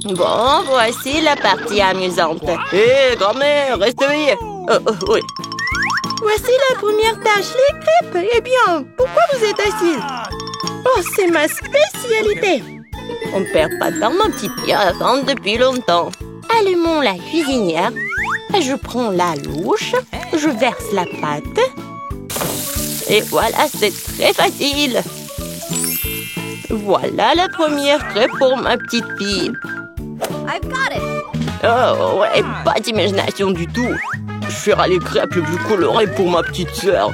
Bon, voici la partie amusante. Hé, grand-mère, reste éveillée. Oui. Voici la première tâche, les crêpes. Eh bien, pourquoi vous êtes assise? Oh, c'est ma spécialité. On ne perd pas de temps, mon petit pied, à attendre depuis longtemps. Allumons la cuisinière. Je prends la louche. Je verse la pâte. Et voilà, c'est très facile. Voilà la première crêpe pour ma petite fille. I've got it. Oh, ouais, pas d'imagination du tout. Je ferai les crêpes les plus colorées pour ma petite sœur.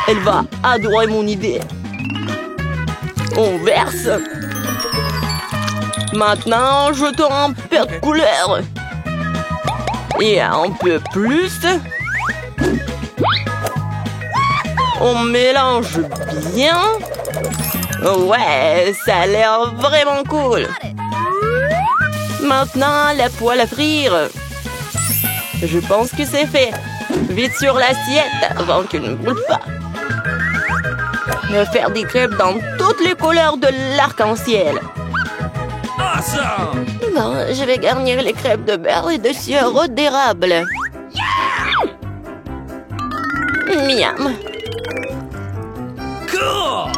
Elle va adorer mon idée. On verse. Maintenant, jetons un peu de couleur. Et un peu plus. On mélange bien. Ouais, ça a l'air vraiment cool. Maintenant, la poêle à frire. Je pense que c'est fait. Vite sur l'assiette avant qu'elle ne brûle pas. Je vais faire des crêpes dans toutes les couleurs de l'arc-en-ciel. Awesome! Bon, je vais garnir les crêpes de beurre et de sirop d'érable. Miam! Cool!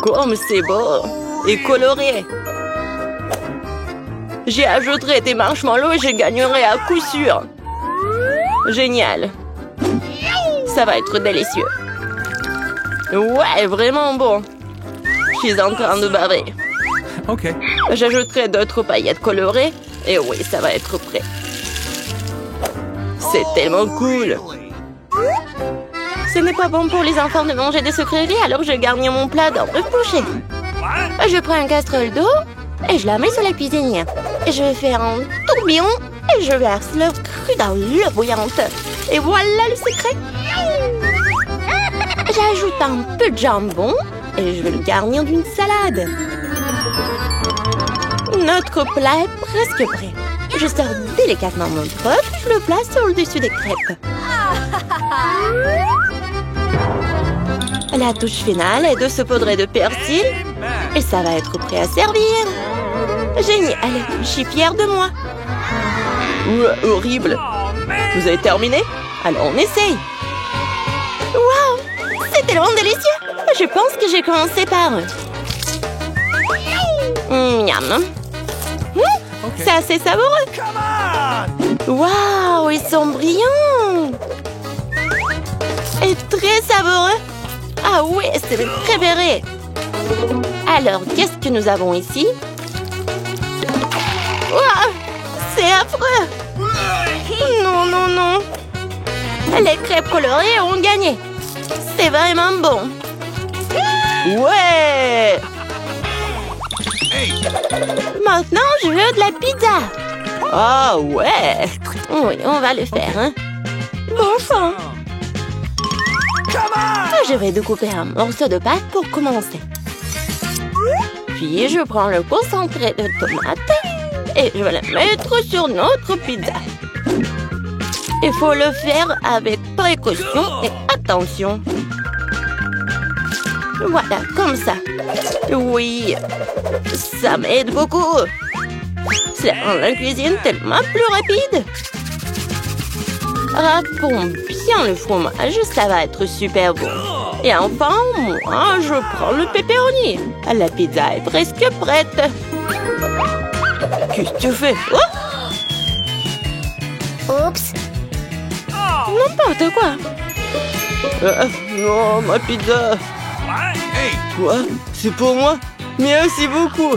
Comme c'est beau et coloré. J'y ajouterai des marshmallows et je gagnerai à coup sûr. Génial. Ça va être délicieux. Ouais, vraiment bon. Je suis en train de baver. OK. J'ajouterai d'autres paillettes colorées. Et oui, ça va être prêt. C'est tellement cool. Ce n'est pas bon pour les enfants de manger des sucreries, alors je garnis mon plat d'œufs pochés. Je prends une casserole d'eau et je la mets sur la cuisinière. Et je vais faire un tourbillon et je verse l'œuf cru dans l'eau bouillante. Et voilà le secret. J'ajoute un peu de jambon et je vais le garnir d'une salade. Notre plat est presque prêt. Je sors délicatement mon œuf et je le place sur le dessus des crêpes. La touche finale est de saupoudrer de persil et ça va être prêt à servir. Génial, je suis fière de moi. Horrible. Vous avez terminé? Alors on essaye. Waouh, c'est tellement délicieux. Je pense que j'ai commencé par miam. C'est assez savoureux. Waouh, ils sont brillants. Et très savoureux. Ah oui, c'est mes préférés. Alors, qu'est-ce que nous avons ici? Waouh, c'est affreux. Non, non, non. Les crêpes colorées ont gagné. C'est vraiment bon. Ouais. Maintenant, je veux de la pizza. Ah ouais. Oui, on va le faire, hein. Bon sang. Je vais découper un morceau de pâte pour commencer. Puis, je prends le concentré de tomate et je vais le mettre sur notre pizza. Il faut le faire avec précaution et attention. Voilà, comme ça. Oui, ça m'aide beaucoup. Ça rend la cuisine tellement plus rapide. Râpons bien le fromage, ça va être super bon. Et enfin, moi, je prends le pepperoni. La pizza est presque prête. Qu'est-ce que tu fais? Oups. N'importe quoi. Non, ma pizza. Quoi? C'est pour moi? Merci beaucoup.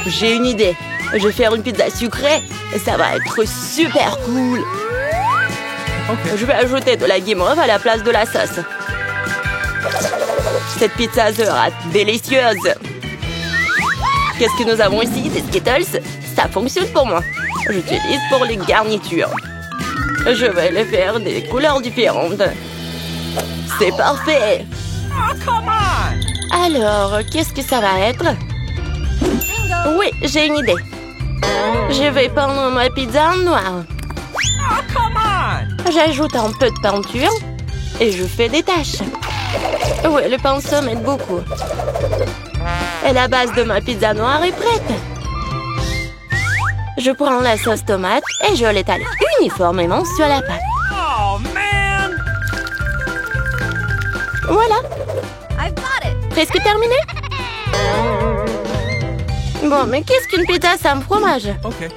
J'ai une idée. Je vais faire une pizza sucrée et ça va être super cool. Je vais ajouter de la guimauve à la place de la sauce. Cette pizza sera délicieuse. Qu'est-ce que nous avons ici? Des Skittles? Ça fonctionne pour moi. J'utilise pour les garnitures. Je vais les faire des couleurs différentes. C'est parfait. Alors, qu'est-ce que ça va être? Oui, j'ai une idée. Je vais peindre ma pizza en noir. J'ajoute un peu de peinture et je fais des taches. Oui, le pinceau m'aide beaucoup. Et la base de ma pizza noire est prête. Je prends la sauce tomate et je l'étale uniformément sur la pâte. Oh man! Voilà, I've got it. presque terminé. Bon, mais qu'est-ce qu'une pizza sans fromage? Okay.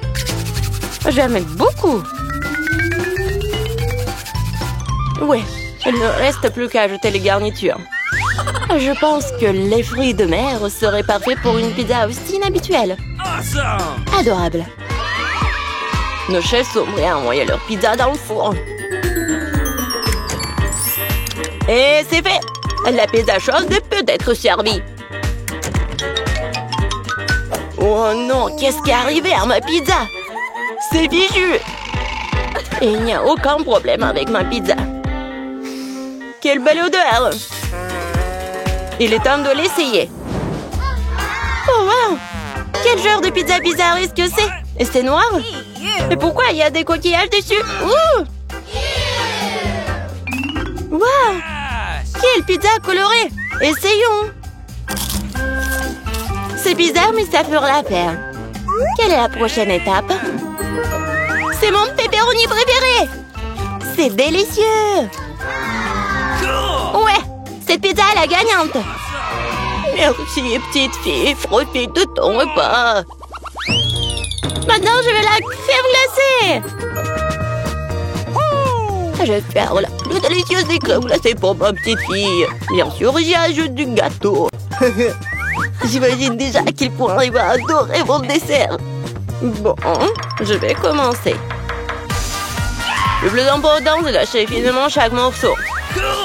Je vais en mettre beaucoup. Ouais, il ne reste plus qu'à ajouter les garnitures. Je pense que les fruits de mer seraient parfaits pour une pizza aussi inhabituelle. Awesome! Adorable. Nos chefs sont prêts à envoyer leur pizza dans le four. Et c'est fait. La pizza chaude peut être servie. Oh non, qu'est-ce qui est arrivé à ma pizza? C'est fichu. Et il n'y a aucun problème avec ma pizza. Quelle belle odeur! Il est temps de l'essayer. Oh wow! Quel genre de pizza bizarre est-ce que c'est? Et c'est noir? Hey, Mais you. pourquoi il y a des coquillages dessus? Ouh! Wow! Yes! Quelle pizza colorée! Essayons! C'est bizarre, mais ça fera l'affaire. Quelle est la prochaine étape? C'est mon pepperoni préféré! C'est délicieux! Cool! Ouais! Cette pizza est la gagnante! Merci, petite fille. Profite de ton repas. Maintenant, je veux la crème glacée! Je vais faire la plus délicieuse des crèmes glacées pour ma petite fille. Bien sûr, j'y ajoute du gâteau. J'imagine déjà à quel point il va adorer mon dessert. Bon, je vais commencer. Le plus important, c'est d'acheter finement chaque morceau.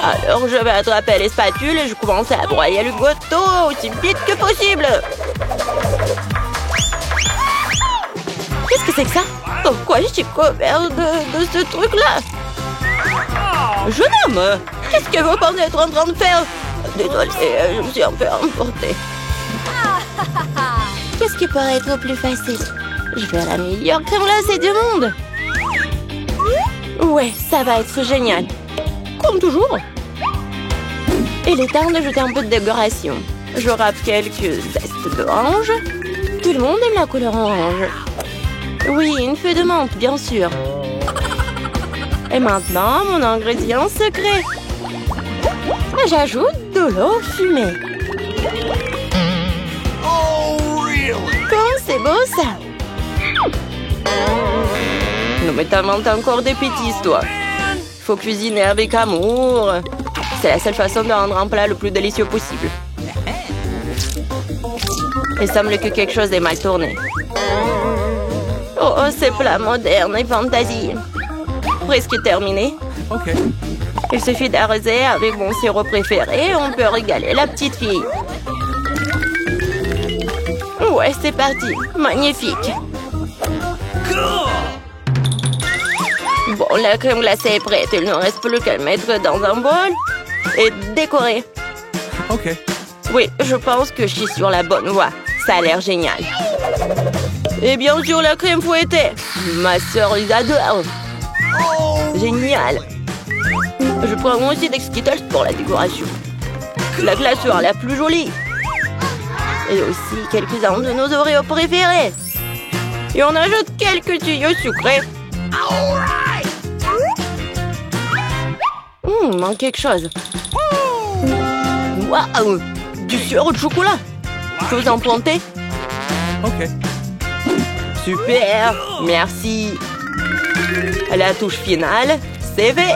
Alors, je vais attraper les spatules et je commence à broyer le gâteau aussi vite que possible. Qu'est-ce que c'est que ça? Pourquoi je suis couvert de ce truc-là? Jeune homme, qu'est-ce que vous pensez être en train de faire? Désolée, je me suis un peu emportée. Qu'est-ce qui pourrait être plus facile? Je vais la meilleure crème glacée du monde. Ouais, ça va être génial. Comme toujours. Il est temps d'ajouter un peu de décoration. Je râpe quelques zestes d'orange. Tout le monde aime la couleur orange. Oui, une feuille de menthe, bien sûr. Et maintenant, mon ingrédient secret. J'ajoute de l'eau fumée. Oh, really? Comme c'est beau, ça. Non, mais t'inventes encore des bêtises, toi. Faut cuisiner avec amour. C'est la seule façon de rendre un plat le plus délicieux possible. Il semble que quelque chose est mal tourné. Oh, ces plats modernes et fantasy. Presque terminé. Okay. Il suffit d'arroser avec mon sirop préféré et on peut régaler la petite fille. Ouais, c'est parti. Magnifique. Cool! Bon, la crème glacée est prête. Il ne reste plus qu'à le mettre dans un bol et décorer. Okay. Oui, je pense que je suis sur la bonne voie. Ça a l'air génial. Et bien sûr, la crème fouettée. Ma sœur les adore. Génial. Je prends moi aussi des Skittles pour la décoration. La glaceur la plus jolie. Et aussi quelques-uns de nos Oreos préférés. Et on ajoute quelques tuyaux sucrés. Manque quelque chose. Waouh! Du sirop de chocolat. Je vous en planter? Okay. Super! Merci. La touche finale, c'est fait.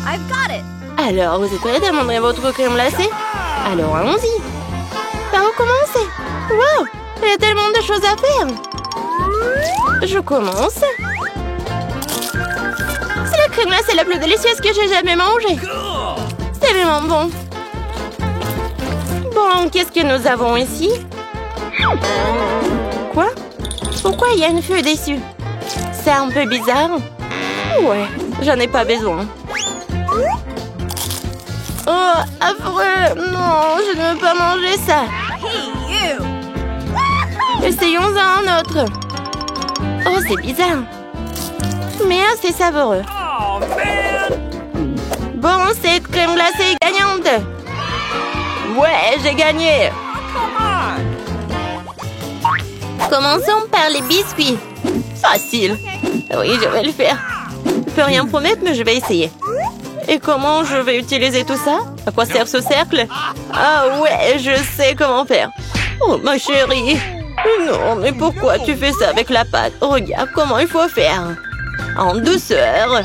I've got it. Alors, vous êtes prêts à demander votre crème glacée? Alors, allons-y. Par où commencer? Wow! Il y a tellement de choses à faire. Je commence. C'est la crème glacée la plus délicieuse que j'ai jamais mangée. Cool! C'est vraiment bon. Bon, qu'est-ce que nous avons ici? Quoi? Pourquoi il y a une feuille dessus? C'est un peu bizarre. Ouais, j'en ai pas besoin. Oh, affreux! Non, je ne veux pas manger ça. Hey, you. Essayons un autre. Oh, c'est bizarre. Mais assez savoureux. Oh, man! Bon, cette crème glacée est gagnante. Ouais, j'ai gagné. Come Commençons par les biscuits. Facile. Oui, je vais le faire. Je peux rien promettre, mais je vais essayer. Et comment je vais utiliser tout ça? À quoi sert ce cercle? Ah ouais, je sais comment faire. Oh, ma chérie. Non, mais pourquoi tu fais ça avec la pâte? Regarde comment il faut faire. En douceur.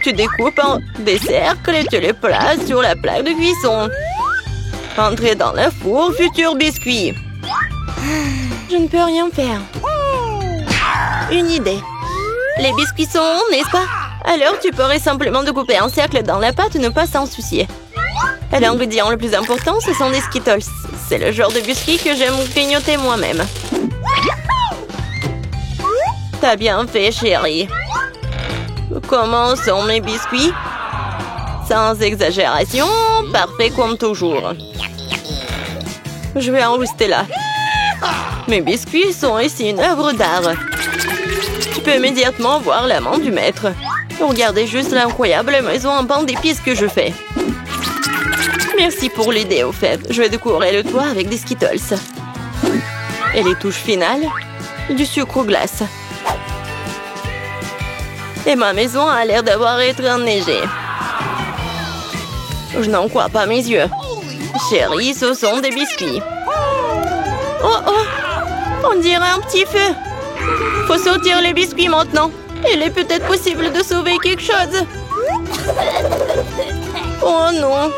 Tu découpes en des cercles et tu les places sur la plaque de cuisson. Entrez dans le four, futur biscuit. Je ne peux rien faire. Une idée. Les biscuits sont ronds, n'est-ce pas? Alors tu pourrais simplement découper un cercle dans la pâte et ne pas s'en soucier. Et l'ingrédient le plus important, ce sont des Skittles. C'est le genre de biscuits que j'aime grignoter moi-même. T'as bien fait, chérie. Comment sont mes biscuits? Sans exagération, parfait comme toujours. Je vais en rester là. Mes biscuits sont ici une œuvre d'art. Tu peux immédiatement voir la main du maître. Regardez juste l'incroyable maison en pain d'épices que je fais. Merci pour l'idée, au fait. Je vais décorer le toit avec des Skittles. Et les touches finales, du sucre glace. Et ma maison a l'air d'avoir été enneigée. Je n'en crois pas mes yeux. Chérie, ce sont des biscuits. Oh oh! On dirait un petit feu. Faut sortir les biscuits maintenant. Il est peut-être possible de sauver quelque chose. Oh non!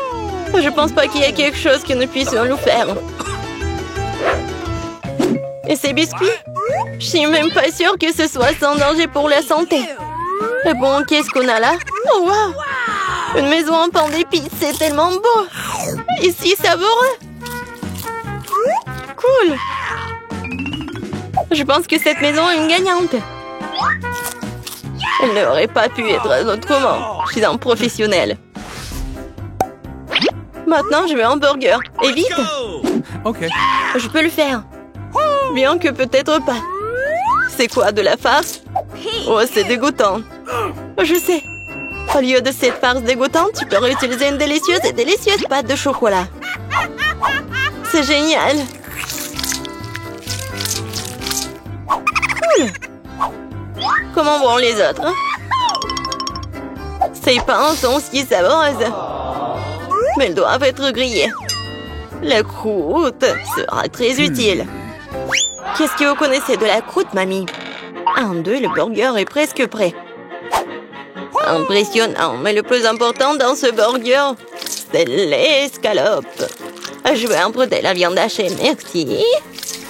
Je pense pas qu'il y ait quelque chose que nous puissions nous faire. Et ces biscuits? Je suis même pas sûre que ce soit sans danger pour la santé. Et bon, qu'est-ce qu'on a là? Oh wow! Une maison en pain d'épices, c'est tellement beau! Ici, savoureux! Cool! Je pense que cette maison est une gagnante. Elle n'aurait pas pu être autrement. Je suis un professionnel. Maintenant, je veux un burger. Et vite! Ok. Je peux le faire. Bien que peut-être pas. C'est quoi, de la farce? Oh, c'est dégoûtant. Je sais. Au lieu de cette farce dégoûtante, tu peux réutiliser une délicieuse pâte de chocolat. C'est génial. Cool. Comment vont les autres? Ces pains sont si savoureuses. Mais ils doivent être grillés. La croûte sera très utile. Qu'est-ce que vous connaissez de la croûte, mamie? 1, 2, le burger est presque prêt. Impressionnant, mais le plus important dans ce burger, c'est l'escalope. Je vais emprunter la viande hachée, merci.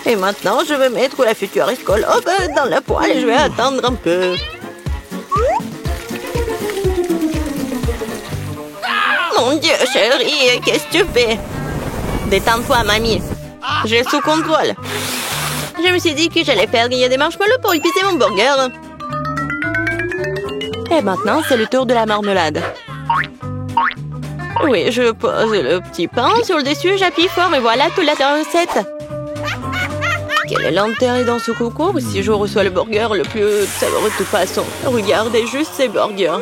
Et maintenant, je vais mettre la future escalope dans la poêle et je vais attendre un peu. Mon Dieu, chérie, qu'est-ce que tu fais? Détends-toi, mamie. J'ai sous contrôle. Je me suis dit que j'allais faire griller des marshmallows pour épicer mon burger. Et maintenant, c'est le tour de la marmelade. Oui, je pose le petit pain sur le dessus, j'appuie fort et voilà toute la recette. Quelle lenteur est dans ce concours si je reçois le burger le plus savoureux de toute façon. Regardez juste ces burgers.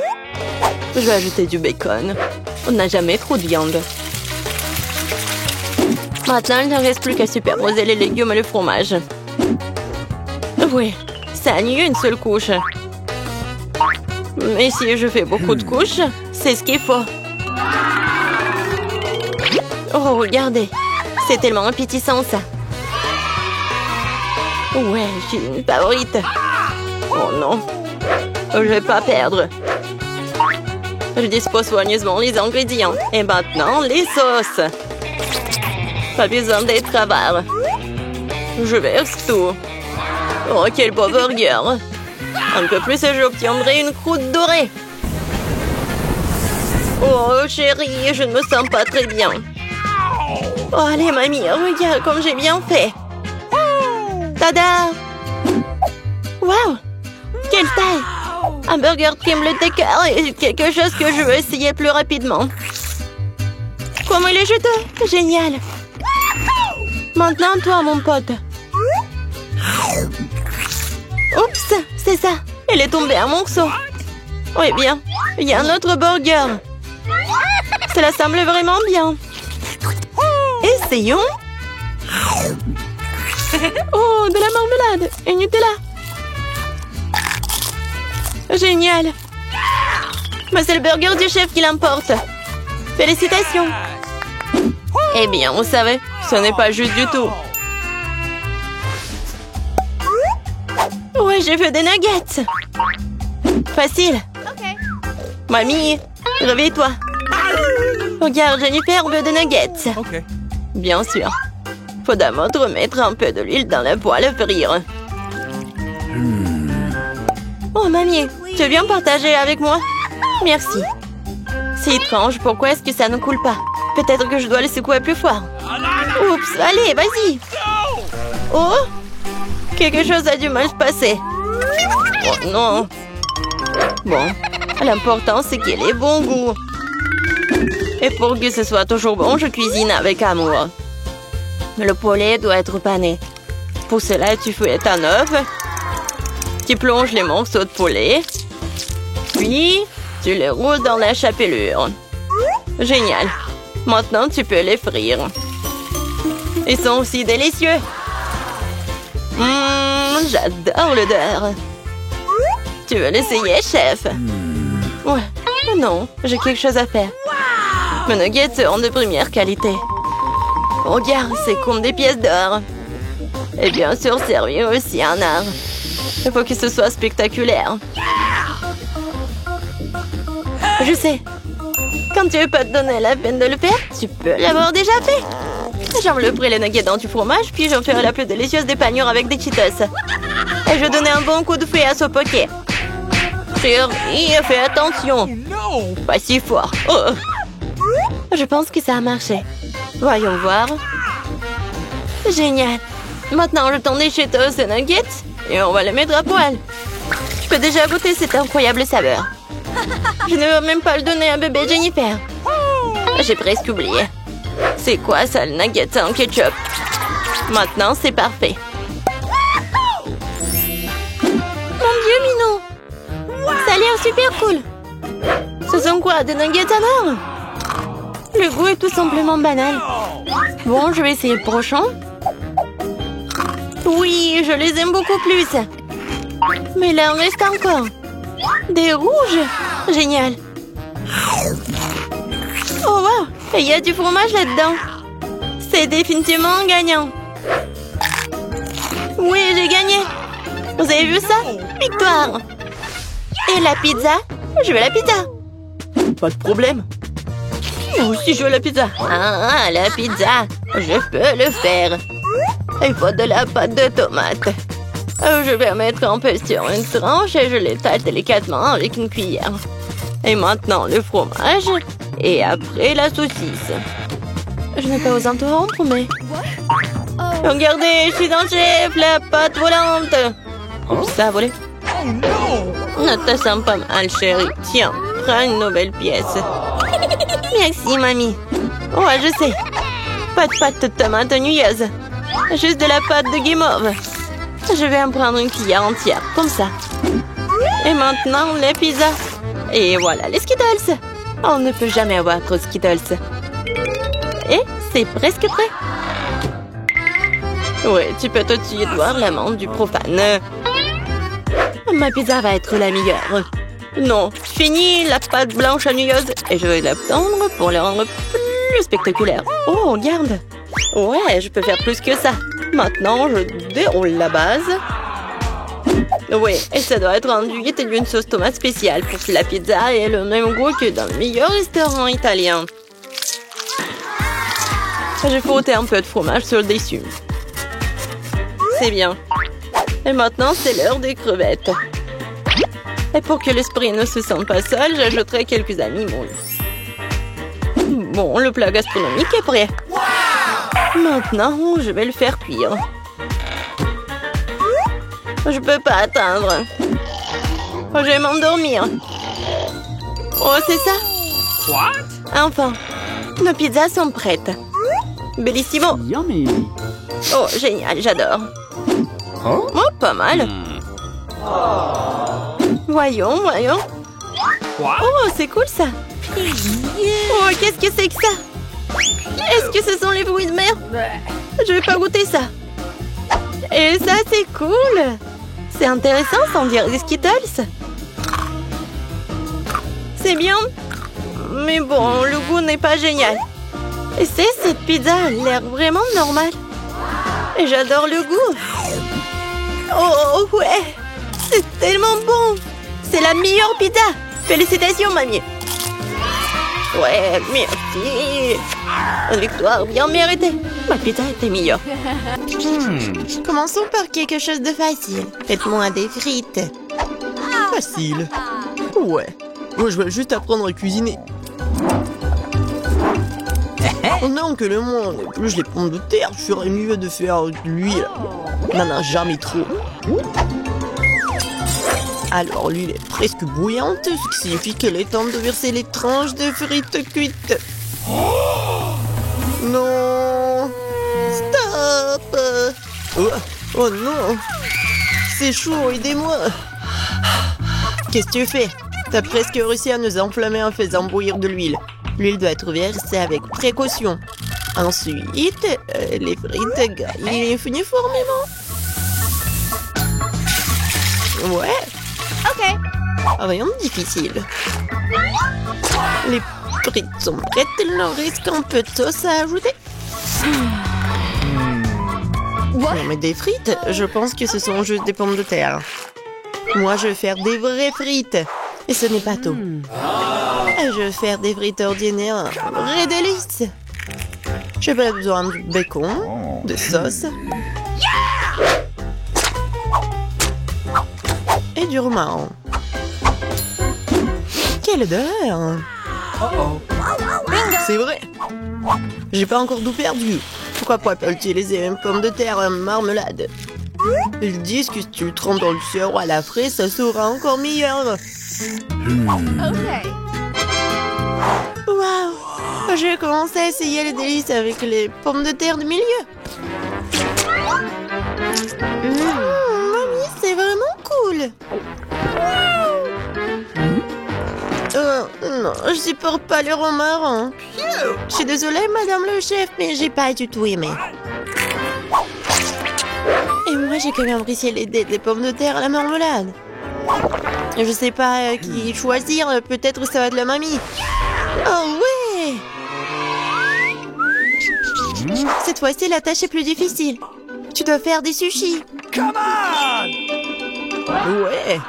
Je vais ajouter du bacon. On n'a jamais trop de viande. Maintenant, il ne reste plus qu'à superposer les légumes et le fromage. Oui, ça annule une seule couche. Mais si je fais beaucoup de couches, c'est ce qu'il faut. Oh, regardez. C'est tellement appétissant, ça. Ouais, j'ai une favorite. Oh non. Je vais pas perdre. Je dispose soigneusement les ingrédients. Et maintenant, les sauces. Pas besoin d'être avare. Je verse tout. Oh, quel beau burger. Un peu plus et j'obtiendrai une croûte dorée. Oh, chérie, je ne me sens pas très bien. Oh, allez, mamie, regarde comme j'ai bien fait. Tada! Waouh! Quelle taille! Un burger tremble de cœur et quelque chose que je veux essayer plus rapidement. Comment il est juteux! Génial! Maintenant, toi, mon pote. Oups! C'est ça! Il est tombé en morceaux. Oui, bien. Il y a un autre burger. Cela semble vraiment bien. Essayons. Oh, de la salade et Nutella. Génial. Mais c'est le burger du chef qui l'importe. Félicitations. Eh bien, vous savez, ce n'est pas juste du tout. Ouais, j'ai fait des nuggets. Facile. Okay. Mamie, réveille-toi. Regarde, Jennifer veut des nuggets. Okay. Bien sûr. Faut d'abord remettre un peu de l'huile dans la poêle à frire. Oh, mamie, tu veux bien partager avec moi? Merci. C'est étrange, pourquoi est-ce que ça ne coule pas? Peut-être que je dois le secouer plus fort. Oups, allez, vas-y. Oh, quelque chose a dû mal se passer. Oh non. Bon, l'important c'est qu'il ait bon goût. Et pour que ce soit toujours bon, je cuisine avec amour. Le poulet doit être pané. Pour cela, tu fouettes un œuf. Tu plonges les morceaux de poulet. Puis, tu les roules dans la chapelure. Génial. Maintenant, tu peux les frire. Ils sont aussi délicieux. J'adore l'odeur. Tu veux l'essayer, chef? Ouais. Non, j'ai quelque chose à faire. Mes nuggets seront de première qualité. Regarde, c'est comme des pièces d'or. Et bien sûr, servir aussi un art. Il faut que ce soit spectaculaire. Je sais. Quand tu veux pas te donner la peine de le faire, tu peux l'avoir déjà fait. J'envelopperai les nuggets dans du fromage, puis j'en ferai la plus délicieuse des panures avec des Cheetos. Et je donnerai un bon coup de fouet à ce poké. Chérie, fais attention. Pas si fort. Oh. Je pense que ça a marché. Voyons voir. Génial. Maintenant, je tourne les Cheetos et nuggets et on va les mettre à poêle. Tu peux déjà goûter cette incroyable saveur. Je ne veux même pas le donner à bébé Jennifer. J'ai presque oublié. C'est quoi ça, le nugget en ketchup? Maintenant, c'est parfait. Mon Dieu, Minou! Ça a l'air super cool. Ce sont quoi, des nuggets en or? Le goût est tout simplement banal. Bon, je vais essayer le prochain. Oui, je les aime beaucoup plus. Mais il en reste encore. Des rouges. Génial. Oh wow, il y a du fromage là-dedans. C'est définitivement gagnant. Oui, j'ai gagné. Vous avez vu ça? Victoire. Et la pizza? Je veux la pizza. Pas de problème. Moi aussi, je veux la pizza. Ah, la pizza. Je peux le faire. Il faut de la pâte de tomate. Je vais mettre un peu sur une tranche et je l'étale délicatement avec une cuillère. Et maintenant, le fromage. Et après, la saucisse. Je n'ai pas osé interrompre, mais... Regardez, je suis dans le chef, la pâte volante. Oups, ça a volé. Ne te sens pas mal, chérie. Tiens, prends une nouvelle pièce. Merci, mamie. Ouais, je sais. Pas de pâte de tomate nouilleuse. Juste de la pâte de guimauve. Je vais en prendre une cuillère entière, comme ça. Et maintenant, les pizzas. Et voilà, les Skittles. On ne peut jamais avoir trop de Skittles. Et c'est presque prêt. Oui, tu peux tout de suite voir l'amande du profane. Ma pizza va être la meilleure. Non, fini la pâte blanche nouilleuse et je vais la tendre pour la rendre plus spectaculaire. Oh, regarde. Ouais, je peux faire plus que ça. Maintenant, je déroule la base. Oui, et ça doit être enduit d'une sauce tomate spéciale pour que la pizza ait le même goût que dans le meilleur restaurant italien. J'ai frotté un peu de fromage sur le dessus. C'est bien. Et maintenant, c'est l'heure des crevettes. Et pour que l'esprit ne se sente pas seul, j'ajouterai quelques amis moules. Bon, le plat gastronomique est prêt. Maintenant, je vais le faire cuire. Je peux pas attendre. Je vais m'endormir. Oh, c'est ça? What? Enfin, nos pizzas sont prêtes. Bellissimo. Yummy. Oh, génial, j'adore. Oh, pas mal. Voyons, voyons. What? Oh, c'est cool ça. Oh, qu'est-ce que c'est que ça? Est-ce que ce sont les fruits de mer? Je vais pas goûter ça. Et ça, c'est cool. C'est intéressant, sans dire des Skittles. C'est bien. Mais bon, le goût n'est pas génial. Et cette pizza a l'air vraiment normale. Et j'adore le goût. Oh ouais, c'est tellement bon. C'est la meilleure pizza. Félicitations, mamie. Ouais, merci. Une victoire bien méritée. Ma pizza était meilleure. Commençons par quelque chose de facile. Faites-moi des frites. Facile. Ouais. Moi, je vais juste apprendre à cuisiner. Oh non, que le monde épluche les pommes de terre, je ferais mieux de faire de l'huile. N'en a jamais trop. Alors, l'huile est presque bouillante, ce qui signifie qu'il est temps de verser les tranches de frites cuites. Non! Stop! Oh non! C'est chaud, aidez-moi! Qu'est-ce que tu fais? T'as presque réussi à nous enflammer en faisant bouillir de l'huile. L'huile doit être versée avec précaution. Ensuite, les frites gagnent uniformément. Ouais. Okay. Rien de difficile. Les frites sont prêtes, il leur reste un peu de sauce à ajouter. Non mais des frites, je pense que ce sont juste des pommes de terre. Moi, je vais faire des vraies frites. Et ce n'est pas tout. Je vais faire des frites ordinaires, vraies délices. J'ai pas besoin de bacon, de sauce. Et du romarin. Quelle odeur! C'est vrai! J'ai pas encore tout perdu. Pourquoi pas utiliser une pomme de terre en marmelade? Ils disent que si tu le trempes dans le sirop à la fraise, ça sera encore meilleur. Okay. Waouh! Je vais commencer à essayer les délices avec les pommes de terre du milieu. Mamie, c'est vraiment cool. Non, je supporte pas le romarin. Je suis désolée, madame le chef, mais j'ai pas du tout aimé. Et moi, j'ai quand même apprécié les pommes de terre à la marmelade. Je sais pas qui choisir, peut-être ça va de la mamie. Oh ouais! Cette fois-ci, la tâche est plus difficile. Tu dois faire des sushis. Come on! Ouais,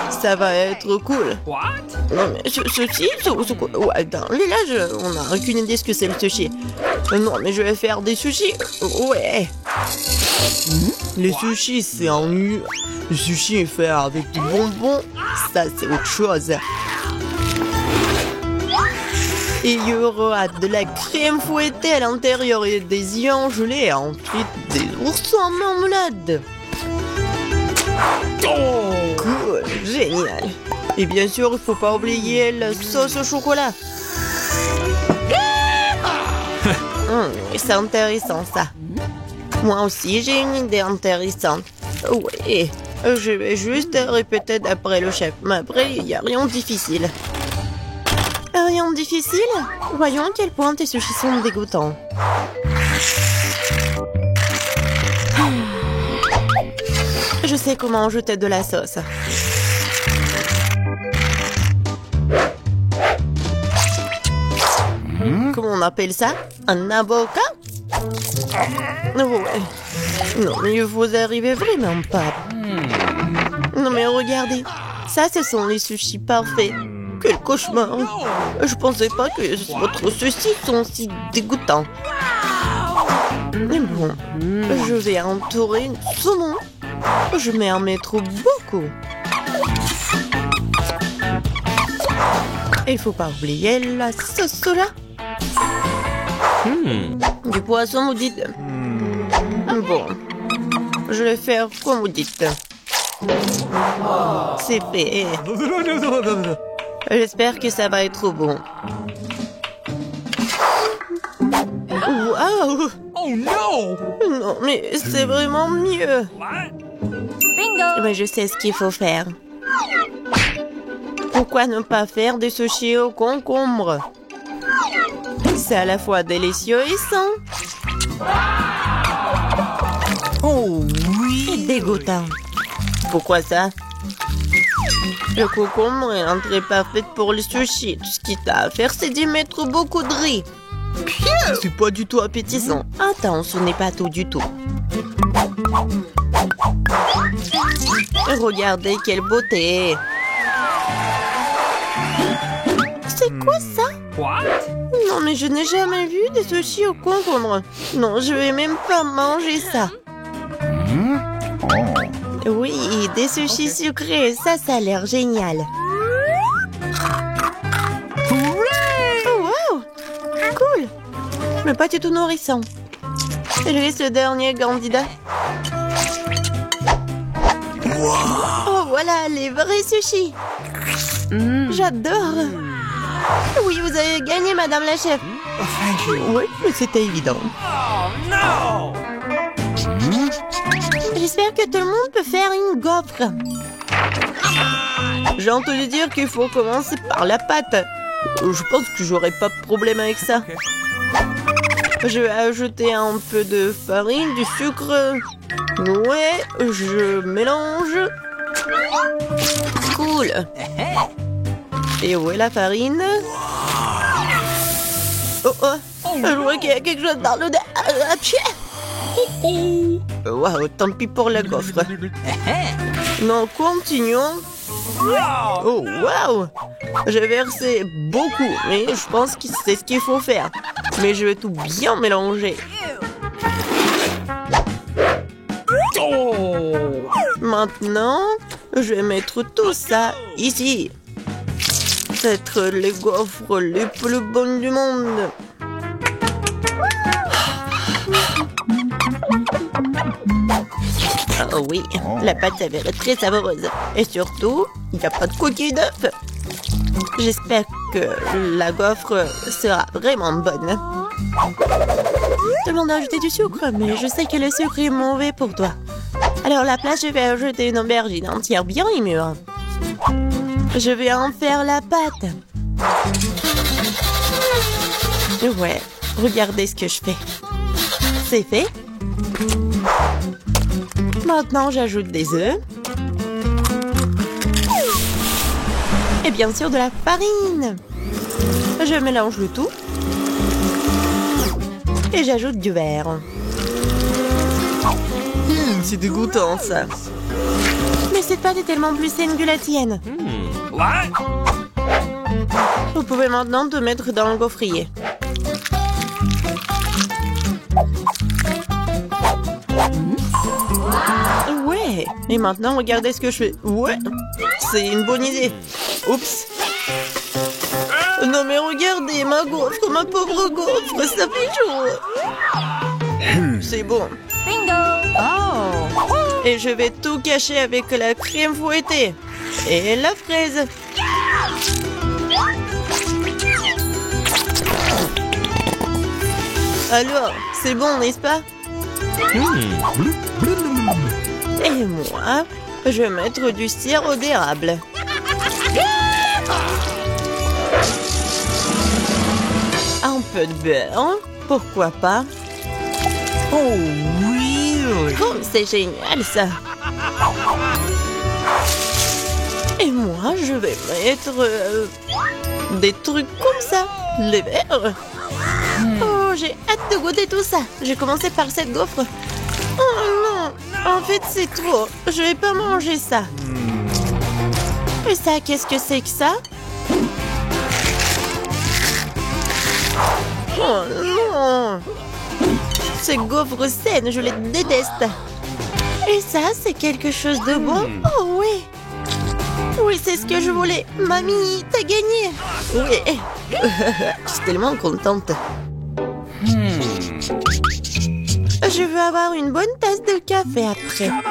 ça va être cool. What? Non mais sushi, c'est quoi? Ouais, dans les villages, on n'a aucune idée ce que c'est le sushi. Non mais je vais faire des sushis. Ouais. Les sushis, c'est ennuyeux. Le sushi est fait avec du bonbon, ça c'est autre chose. Et il y aura de la crème fouettée à l'intérieur et des œufs gelés et ensuite des oursons en marmelade. Cool, génial. Et bien sûr, il faut pas oublier la sauce au chocolat. C'est intéressant ça. Moi aussi, j'ai une idée intéressante. Oui, je vais juste répéter d'après le chef. Mais après, il n'y a rien de difficile. Rien de difficile? Voyons à quel point tes sushis sont dégoûtants. Je sais comment ajouter de la sauce. Comment on appelle ça? Un avocat? Ouais. Non, mais vous arrivez vraiment pas. Non, mais regardez. Ça, ce sont les sushis parfaits. Quel cauchemar. Je pensais pas que votre sushi sont si dégoûtants. Mais bon, je vais entourer une saumon. Je vais en mettre beaucoup. Il faut pas oublier la sauce soja. Du poisson, vous dites? Bon, je vais faire comme vous dites. C'est fait. J'espère que ça va être bon. Waouh! Oh no! Non, mais c'est vraiment mieux. Bingo! Mais je sais ce qu'il faut faire. Pourquoi ne pas faire des sushis au concombre? C'est à la fois délicieux et sain. Oh C'est dégoûtant. Pourquoi ça? Le concombre est l'entrée parfaite pour les sushis. Tout ce qu'il t'a à faire, c'est d'y mettre beaucoup de riz. C'est pas du tout appétissant. Attends, ce n'est pas tout du tout. Regardez quelle beauté. C'est quoi ça? What? Non, mais je n'ai jamais vu des sushis au concombre. Non, je vais même pas manger ça. Oui, des sushis sucrés, ça a l'air génial. Oh, wow! Cool! Mais pas du tout nourrissant. Je laisse le dernier candidat. Oh, voilà, les vrais sushis. J'adore. Oui, vous avez gagné, madame la chef. Oui, mais c'était évident. Oh no! J'espère que tout le monde peut faire une gaufre. J'ai entendu dire qu'il faut commencer par la pâte. Je pense que j'aurai pas de problème avec ça. Je vais ajouter un peu de farine, du sucre. Ouais, je mélange. Cool. Et où est la farine? Oh oh, je vois qu'il y a quelque chose dans le nez. Waouh, tant pis pour la gaufre. Non, continuons. Oh, waouh! J'ai versé beaucoup, mais je pense que c'est ce qu'il faut faire. Mais je vais tout bien mélanger. Maintenant, je vais mettre tout ça ici. C'est être les gaufres les plus bonnes du monde. Oh oui, la pâte s'avère très savoureuse. Et surtout, il n'y a pas de coquille d'œuf. J'espère que la gaufre sera vraiment bonne. Demande d'ajouter du sucre, mais je sais que le sucre est mauvais pour toi. Alors à la place, je vais ajouter une aubergine entière bien mûre. Je vais en faire la pâte. Ouais, regardez ce que je fais. C'est fait. Maintenant, j'ajoute des œufs. Et bien sûr, de la farine. Je mélange le tout. Et j'ajoute du beurre. C'est dégoûtant, ça. Mais cette pâte est tellement plus saine que la tienne. What? Vous pouvez maintenant te mettre dans le gaufrier. Ouais. Et maintenant, regardez ce que je fais. Ouais. C'est une bonne idée. Oups. Non mais regardez, ma gaufre, ma pauvre gaufre, ça fait chaud. C'est bon. Bingo! Oh! Et je vais tout cacher avec la crème fouettée. Et la fraise. Alors, c'est bon, n'est-ce pas? Et moi, je vais mettre du sirop d'érable. Un peu de beurre, pourquoi pas? Oh oui! Oh, c'est génial ça! Et moi, je vais mettre des trucs comme ça, les verres. Oh, j'ai hâte de goûter tout ça. J'ai commencé par cette gaufre. Oh non, en fait c'est trop. Je vais pas manger ça. Et ça, qu'est-ce que c'est que ça? Oh non! Ces gaufres saines, je les déteste. Et ça, c'est quelque chose de bon? Oh oui! Oui, c'est ce que je voulais. Mamie, t'as gagné! Oui! Je suis tellement contente. Je veux avoir une bonne tasse de café après. Come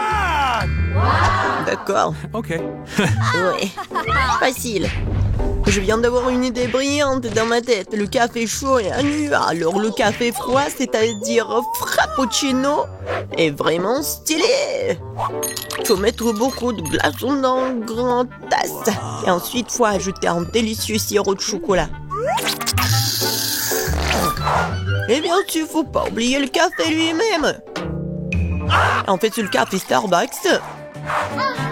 on! D'accord. Okay. Oui. Facile. Je viens d'avoir une idée brillante dans ma tête. Le café chaud est annuel. Alors le café froid, c'est-à-dire frappuccino, est vraiment stylé. Faut mettre beaucoup de glaçons dans une grande tasse. Et ensuite, faut ajouter un délicieux sirop de chocolat. Et bien sûr, faut pas oublier le café lui-même. En fait, c'est le café Starbucks.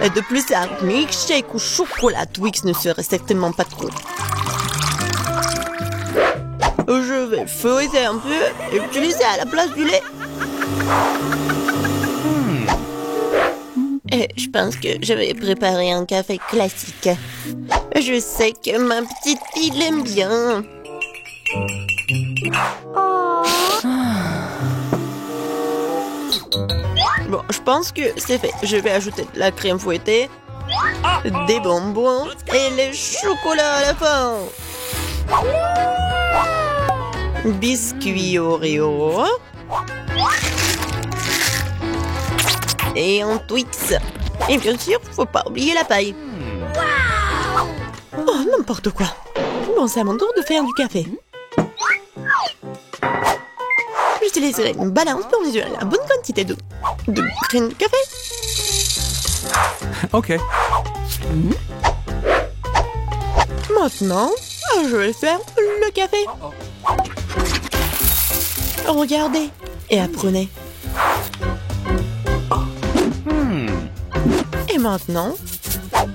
Et de plus, un milkshake au chocolat Twix ne serait certainement pas trop. Je vais feuilleter un peu et utiliser à la place du lait. Et je pense que je vais préparer un café classique. Je sais que ma petite fille l'aime bien. Bon, je pense que c'est fait. Je vais ajouter de la crème fouettée, des bonbons et le chocolat à la fin. Biscuit Oreo. Et un Twix. Et bien sûr, faut pas oublier la paille. Oh, n'importe quoi. Bon, c'est à mon tour de faire du café. J'utiliserai une balance pour mesurer la bonne quantité de graines de café. Ok. Maintenant, je vais faire le café. Regardez et apprenez. Et maintenant,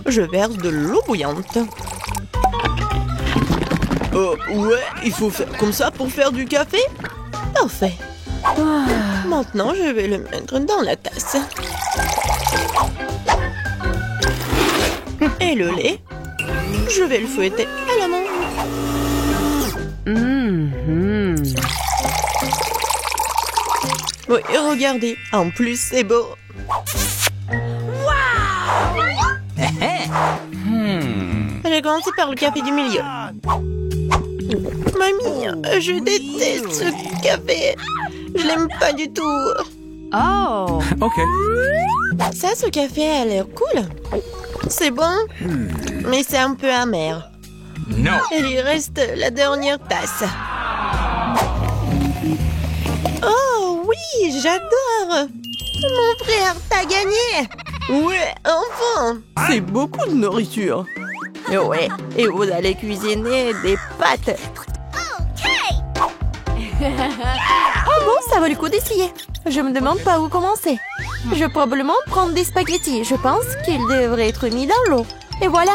je verse de l'eau bouillante. Ouais, il faut faire comme ça pour faire du café? Parfait. Maintenant, je vais le mettre dans la tasse. Et le lait, je vais le fouetter à la main. Oui, regardez, en plus c'est beau. J'ai commencé par le café du milieu. Mamie, je déteste ce café. Je l'aime pas du tout. Oh. Ok. Ça, ce café a l'air cool. C'est bon, mais c'est un peu amer. No. Il y reste la dernière tasse. Oh oui, j'adore. Mon frère, t'as gagné. Ouais, enfin. C'est beaucoup de nourriture. Ouais, et vous allez cuisiner des pâtes. Oh bon, ça vaut le coup d'essayer. Je me demande pas où commencer. Je vais probablement prendre des spaghettis. Je pense qu'ils devraient être mis dans l'eau. Et voilà.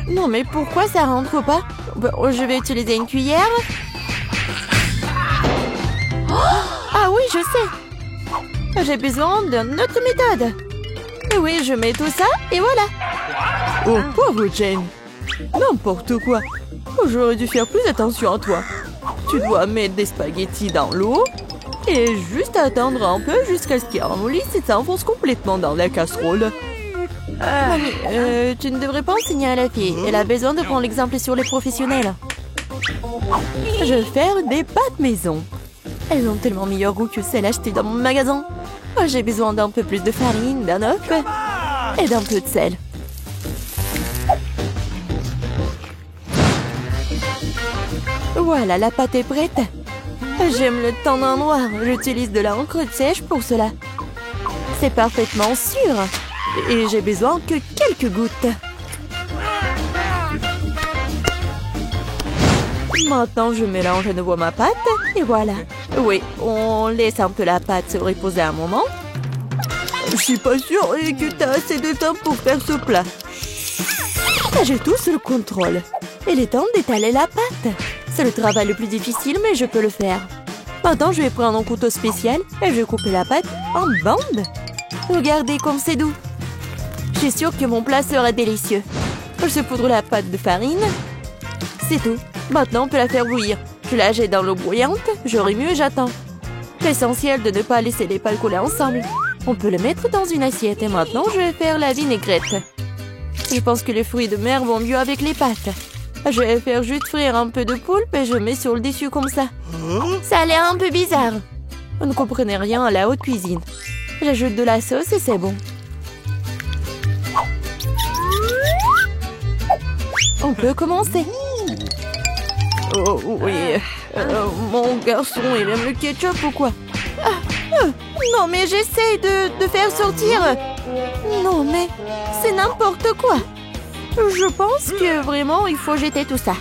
Non, mais pourquoi ça rentre pas? Bon, je vais utiliser une cuillère. Ah oui, je sais. J'ai besoin d'une autre méthode. Oui, je mets tout ça et voilà. Oh, pauvre Jane. N'importe quoi. J'aurais dû faire plus attention à toi. Tu dois mettre des spaghettis dans l'eau et juste attendre un peu jusqu'à ce qu'ils ramollissent et s'enfonce complètement dans la casserole. Mamie, tu ne devrais pas enseigner à la fille. Elle a besoin de prendre l'exemple sur les professionnels. Je vais faire des pâtes maison. Elles ont tellement meilleur goût que celles achetées dans mon magasin. J'ai besoin d'un peu plus de farine, d'un œuf et d'un peu de sel. Voilà, la pâte est prête. J'aime le teint d'un noir. J'utilise de l'encre sèche pour cela. C'est parfaitement sûr. Et j'ai besoin que quelques gouttes. Maintenant, je mélange à nouveau ma pâte. Et voilà. Oui, on laisse un peu la pâte se reposer un moment. Je suis pas sûre que tu as assez de temps pour faire ce plat. J'ai tout sous le contrôle. Il est temps d'étaler la pâte. C'est le travail le plus difficile, mais je peux le faire. Maintenant, je vais prendre un couteau spécial et je vais couper la pâte en bandes. Regardez comme c'est doux. Je suis sûre que mon plat sera délicieux. Je poudre la pâte de farine. C'est tout. Maintenant, on peut la faire bouillir. Je la jette dans l'eau bouillante, je remue et j'attends. L'essentiel de ne pas laisser les pâtes coller ensemble. On peut le mettre dans une assiette et maintenant, je vais faire la vinaigrette. Je pense que les fruits de mer vont mieux avec les pâtes. Je vais faire juste frire un peu de poulpe et je mets sur le dessus comme ça. Ça a l'air un peu bizarre. Vous ne comprenez rien à la haute cuisine. J'ajoute de la sauce et c'est bon. On peut commencer. Oh oui, mon garçon, il aime le ketchup ou quoi? Non mais j'essaie de faire sortir. Non mais c'est n'importe quoi. Je pense que vraiment il faut jeter tout ça.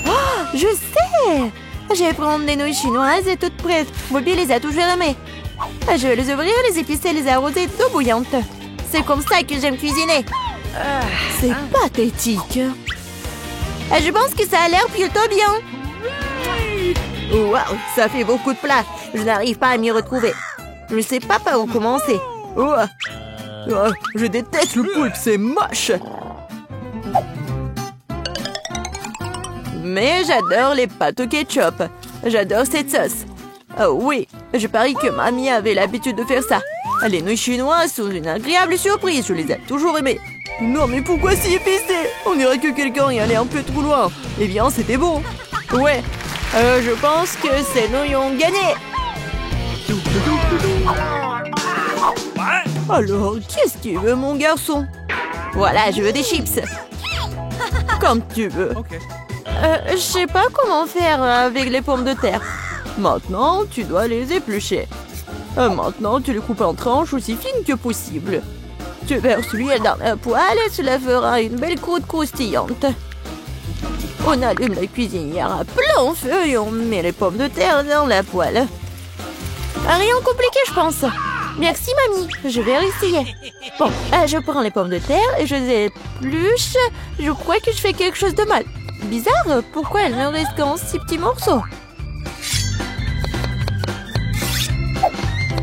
Oh, je sais. Je vais prendre des nouilles chinoises et toutes prêtes. Bobby les a toujours aimées. Je vais les ouvrir, les épicer, les arroser d'eau bouillante. C'est comme ça que j'aime cuisiner. C'est pathétique. Je pense que ça a l'air plutôt bien. Waouh, ça fait beaucoup de plats. Je n'arrive pas à m'y retrouver. Je ne sais pas par où commencer. Je déteste le poulpe, c'est moche. Mais j'adore les pâtes au ketchup. J'adore cette sauce. Oh oui, je parie que mamie avait l'habitude de faire ça. Les nouilles chinoises sont une agréable surprise. Je les ai toujours aimées. Non, mais pourquoi si épicé? On dirait que quelqu'un y allait un peu trop loin. Eh bien, c'était bon. Ouais, je pense que ces nouilles ont gagné. Alors, qu'est-ce qu'il veut, mon garçon? Voilà, je veux des chips. Comme tu veux. Je sais pas comment faire avec les pommes de terre. Maintenant, tu dois les éplucher. Maintenant, tu les coupes en tranches aussi fines que possible. Tu verses l'huile dans la poêle et cela fera une belle croûte croustillante. On allume la cuisinière à plein feu et on met les pommes de terre dans la poêle. Rien de compliqué, je pense. Merci, mamie. Je vais essayer. Bon, je prends les pommes de terre et je les épluche. Je crois que je fais quelque chose de mal. Bizarre, pourquoi elles ne restent qu'en 6 petits morceaux?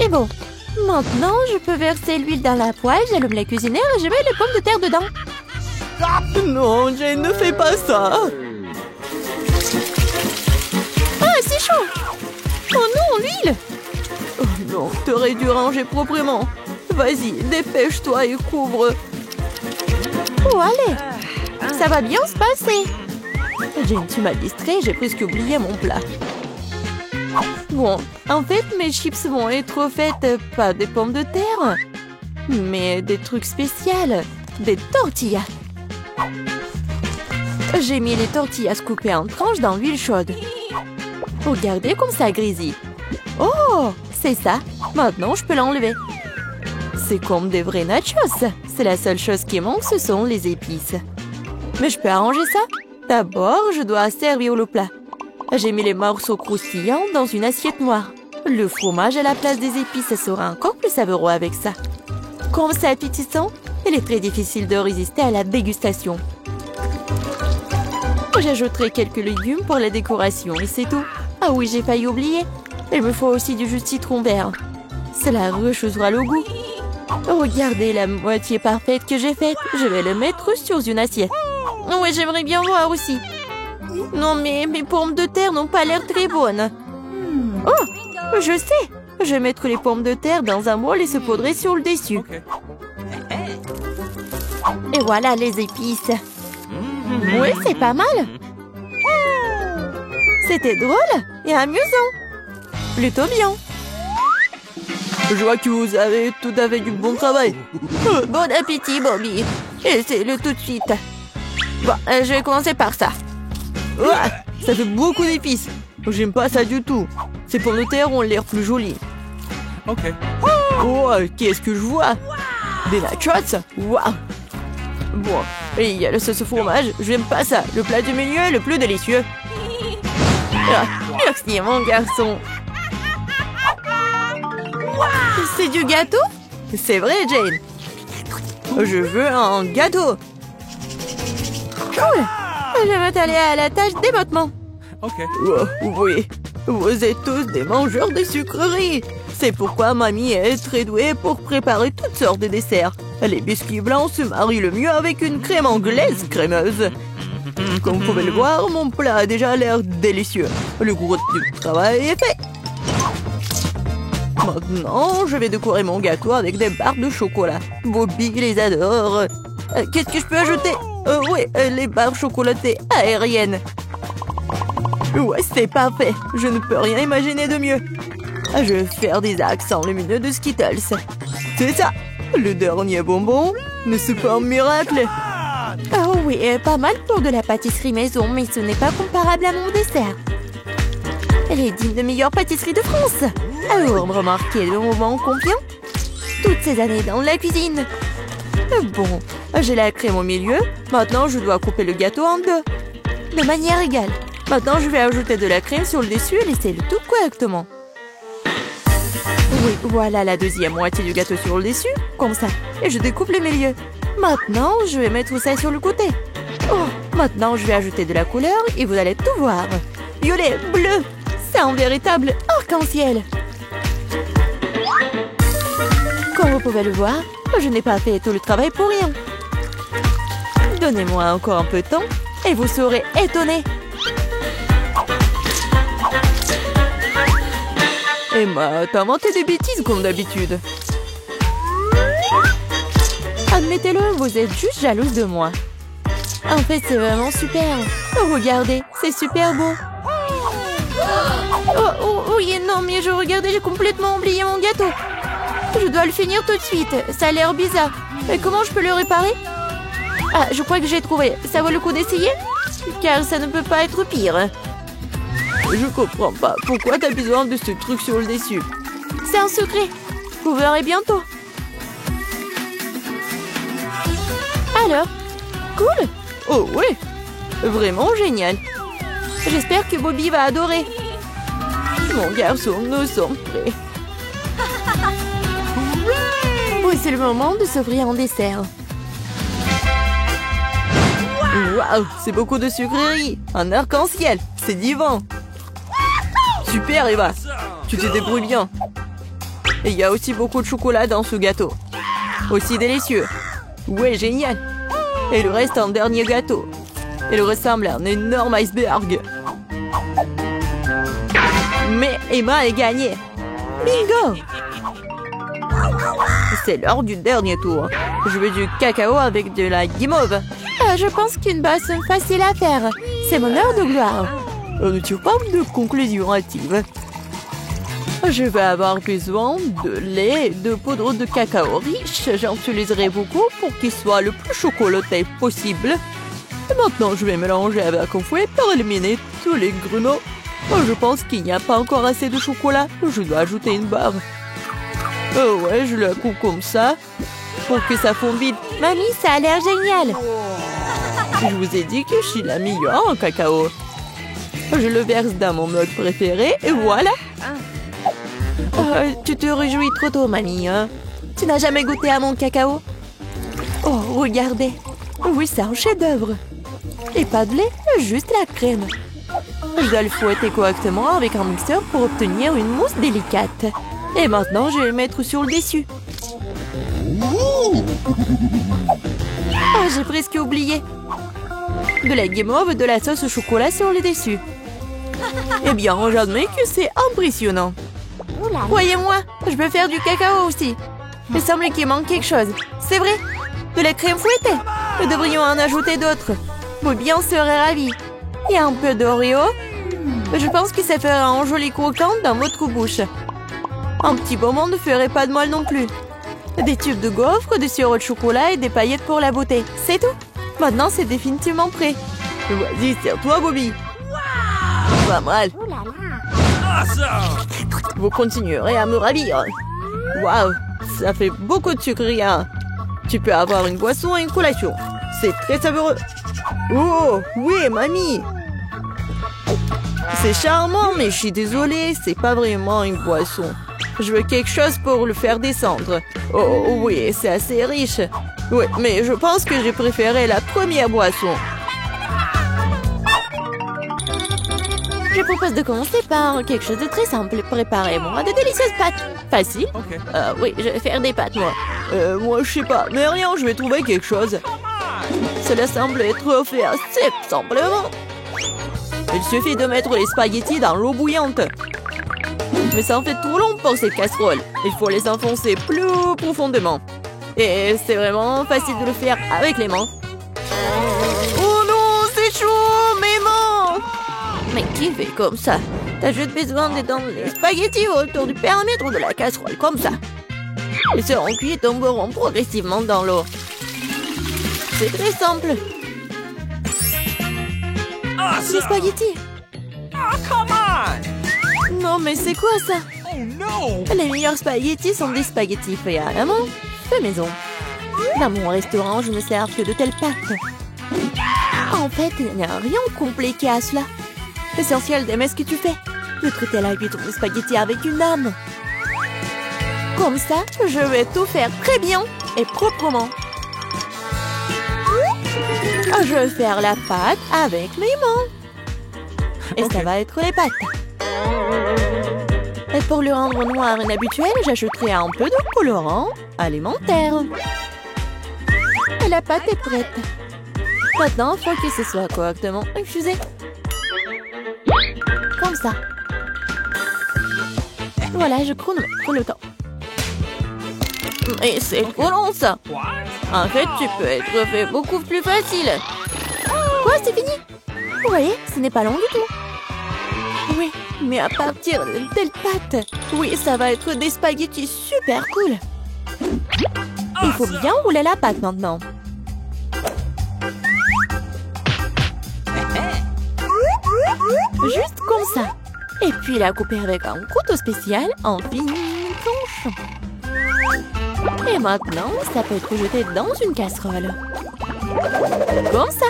Et bon, maintenant je peux verser l'huile dans la poêle, j'allume la cuisinière et je mets les pommes de terre dedans. Non, Jane, ne fais pas ça. Ah, c'est chaud. Oh non, l'huile. Oh non, t'aurais dû ranger proprement. Vas-y, dépêche-toi et couvre. Oh, allez. Ça va bien se passer. Jane, tu m'as distrait, j'ai presque oublié mon plat. Bon, en fait, mes chips vont être faites pas des pommes de terre, mais des trucs spéciaux, des tortillas. J'ai mis les tortillas coupées en tranches dans l'huile chaude. Regardez comme ça grésille. Oh, c'est ça. Maintenant, je peux l'enlever. C'est comme des vrais nachos. C'est la seule chose qui manque, ce sont les épices. Mais je peux arranger ça. D'abord, je dois servir le plat. J'ai mis les morceaux croustillants dans une assiette noire. Le fromage à la place des épices sera encore plus savoureux avec ça. Comme c'est appétissant, il est très difficile de résister à la dégustation. J'ajouterai quelques légumes pour la décoration et c'est tout. Ah oui, j'ai failli oublier. Il me faut aussi du jus de citron vert. Cela rechauffera le goût. Regardez la moitié parfaite que j'ai faite. Je vais le mettre sur une assiette. Oui, j'aimerais bien voir aussi. Non, mais mes pommes de terre n'ont pas l'air très bonnes. Oh, je sais. Je vais mettre les pommes de terre dans un bol et se poudrer sur le dessus. Et voilà les épices. Oui, c'est pas mal. C'était drôle et amusant. Plutôt bien. Je vois que vous avez tout à fait du bon travail. Bon appétit, Bobby. Essaye-le tout de suite. Bon, je vais commencer par ça. Ah, ça fait beaucoup d'épices. J'aime pas ça du tout. Ces pommes de terre ont l'air plus jolies. Oh, qu'est-ce que je vois? Des nachos? Waouh. Bon, et il y a le sauce au fromage. J'aime pas ça. Le plat du milieu est le plus délicieux. Ah, merci, mon garçon. C'est du gâteau? C'est vrai, Jane. Je veux un gâteau. Cool. Je vais t'aller à la tâche dès maintenant. Oh, oui, vous êtes tous des mangeurs de sucreries. C'est pourquoi mamie est très douée pour préparer toutes sortes de desserts. Les biscuits blancs se marient le mieux avec une crème anglaise crémeuse. Comme vous pouvez le voir, mon plat a déjà l'air délicieux. Le gros du travail est fait. Maintenant, je vais décorer mon gâteau avec des barres de chocolat. Bobby les adore. Qu'est-ce que je peux ajouter? Oui, les barres chocolatées aériennes. Ouais, c'est parfait. Je ne peux rien imaginer de mieux. Je vais faire des accents lumineux de Skittles. C'est ça. Le dernier bonbon, n'est-ce pas un miracle? Oh oui, pas mal pour de la pâtisserie maison, mais ce n'est pas comparable à mon dessert. Elle est digne de meilleure pâtisserie de France. Alors, remarquez le moment confiant? Toutes ces années dans la cuisine. Bon, j'ai la crème au milieu. Maintenant, je dois couper le gâteau en deux. De manière égale. Maintenant, je vais ajouter de la crème sur le dessus et laisser le tout correctement. Oui, voilà la deuxième moitié du gâteau sur le dessus, comme ça. Et je découpe le milieu. Maintenant, je vais mettre ça sur le côté. Oh, maintenant, je vais ajouter de la couleur et vous allez tout voir. Violet, bleu, c'est un véritable arc-en-ciel. Comme vous pouvez le voir, je n'ai pas fait tout le travail pour rien. Donnez-moi encore un peu de temps et vous serez étonnés. Emma, t'as inventé des bêtises comme d'habitude. Admettez-le, vous êtes juste jalouse de moi. En fait, c'est vraiment super. Regardez, c'est super beau. Oh, oui, non, mais j'ai complètement oublié mon gâteau. Je dois le finir tout de suite. Ça a l'air bizarre. Mais comment je peux le réparer? Ah, je crois que j'ai trouvé. Ça vaut le coup d'essayer? Car ça ne peut pas être pire. Je comprends pas. Pourquoi t'as besoin de ce truc sur le dessus? C'est un secret. Vous verrez bientôt. Alors? Cool? Oh ouais. Vraiment génial. J'espère que Bobby va adorer. Mon garçon, nous sommes prêts. Oui, c'est le moment de s'offrir en dessert. Waouh, c'est beaucoup de sucreries. Un arc-en-ciel. C'est divin. Super, Eva. Tu te débrouilles bien. Et il y a aussi beaucoup de chocolat dans ce gâteau. Aussi délicieux. Ouais, génial. Et le reste, un dernier gâteau. Il ressemble à un énorme iceberg. Mais Emma a gagné. Bingo! C'est l'heure du dernier tour. Je veux du cacao avec de la guimauve. Je pense qu'une boisson facile à faire. C'est mon heure de gloire. On ne tire pas de conclusion hâtive. Je vais avoir besoin de lait et de poudre de cacao riche. J'en utiliserai beaucoup pour qu'il soit le plus chocolaté possible. Et maintenant, je vais mélanger avec un fouet pour éliminer tous les grumeaux. Je pense qu'il n'y a pas encore assez de chocolat. Je dois ajouter une barre. Oh ouais, je la coupe comme ça pour que ça fonde vite. Mamie, ça a l'air génial. Je vous ai dit que je suis la meilleure en cacao. Je le verse dans mon mug préféré et voilà. Tu te réjouis trop tôt, mamie. Hein? Tu n'as jamais goûté à mon cacao? Oh, regardez. Oui, c'est un chef-d'œuvre. Et pas de lait, juste la crème. Je dois le fouetter correctement avec un mixeur pour obtenir une mousse délicate. Et maintenant, je vais le mettre sur le dessus. Ah, j'ai presque oublié. De la guimauve, de la sauce au chocolat sur le dessus. Eh bien, j'admets que c'est impressionnant. Croyez-moi, je peux faire du cacao aussi. Il semble qu'il manque quelque chose. C'est vrai, de la crème fouettée. Nous devrions en ajouter d'autres. Bobby en serait ravi. Et un peu d'Oreo. Je pense que ça fera un joli croquant dans votre bouche. Un petit bonbon ne ferait pas de mal non plus. Des tubes de gaufres, du sirop de chocolat et des paillettes pour la beauté. C'est tout. Maintenant, c'est définitivement prêt. Vas-y, c'est à toi, Bobby. Pas mal. Vous continuerez à me ravir. Waouh, ça fait beaucoup de sucreries. Tu peux avoir une boisson et une collation. C'est très savoureux. Oh, oui, mamie. C'est charmant, mais je suis désolée, c'est pas vraiment une boisson. Je veux quelque chose pour le faire descendre. Oh, oui, c'est assez riche. Oui, mais je pense que j'ai préféré la première boisson. Je propose de commencer par quelque chose de très simple. Préparez-moi de délicieuses pâtes. Facile? Oui, je vais faire des pâtes, moi. Moi, je sais pas. Mais rien, je vais trouver quelque chose. Cela semble être offert assez simplement. Il suffit de mettre les spaghettis dans l'eau bouillante. Mais ça en fait trop long pour cette casserole. Il faut les enfoncer plus profondément. Et c'est vraiment facile de le faire avec les mains. Oh non, c'est chaud, mais non! Mais qui fait comme ça? T'as juste besoin d'étendre les spaghettis autour du périmètre de la casserole, comme ça. Ils seront cuits et tomberont progressivement dans l'eau. C'est très simple. Les spaghettis. Oh, come on! Non, mais c'est quoi ça? Oh no! Les meilleurs spaghettis sont des spaghettis faits à la main, fait maison. Dans mon restaurant, je ne sers que de telles pâtes. En fait, il n'y a rien de compliqué à cela. L'essentiel d'aimer ce que tu fais. De traiter la huître de spaghettis avec une âme. Comme ça, je vais tout faire très bien et proprement. Je vais faire la pâte avec mes mains. Et ça va être les pâtes. Et pour le rendre noir et inhabituel, j'ajouterai un peu de colorant alimentaire. Et la pâte est prête. Maintenant, il faut que ce soit correctement infusé. Comme ça. Voilà, je chronomètre le temps. Et c'est trop long, ça. En fait, tu peux être fait beaucoup plus facile. Quoi, c'est fini? Vous voyez, ce n'est pas long du tout. Oui, mais à partir de telle pâte, oui, ça va être des spaghettis super cool. Il faut bien rouler la pâte maintenant. Juste comme ça. Et puis la couper avec un couteau spécial en fines tranches. Et maintenant, ça peut être jeté dans une casserole. Comme ça.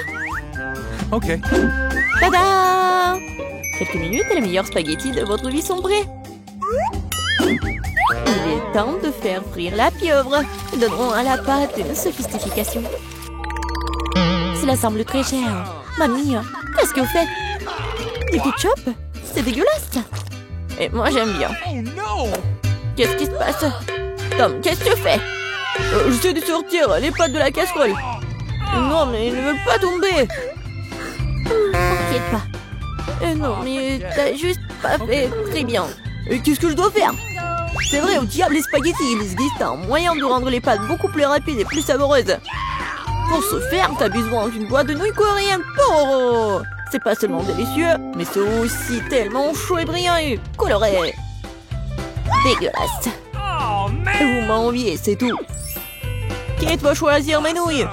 Ok. Tada! Quelques minutes et les meilleurs spaghettis de votre vie sont prêts. Il est temps de faire frire la pieuvre. Donnerons à la pâte une sophistication. Cela semble très cher. Mamie, qu'est-ce que vous faites? Du ketchup? C'est dégueulasse. Et moi, j'aime bien. Oh no! Qu'est-ce qui se passe? Tom, qu'est-ce que tu fais? J'essaie de sortir les pâtes de la casserole. Non, mais ils ne veulent pas tomber. T'inquiète pas. Non, mais t'as juste pas fait très bien. Et qu'est-ce que je dois faire? C'est vrai, au diable les spaghettis, il existe un moyen de rendre les pâtes beaucoup plus rapides et plus savoureuses. Pour ce faire, t'as besoin d'une boîte de nouilles coréennes Toro. C'est pas seulement délicieux, mais c'est aussi tellement chaud et brillant et coloré. Dégueulasse. Oh man! Vous m'enviez, c'est tout. Qui va choisir mes nouilles?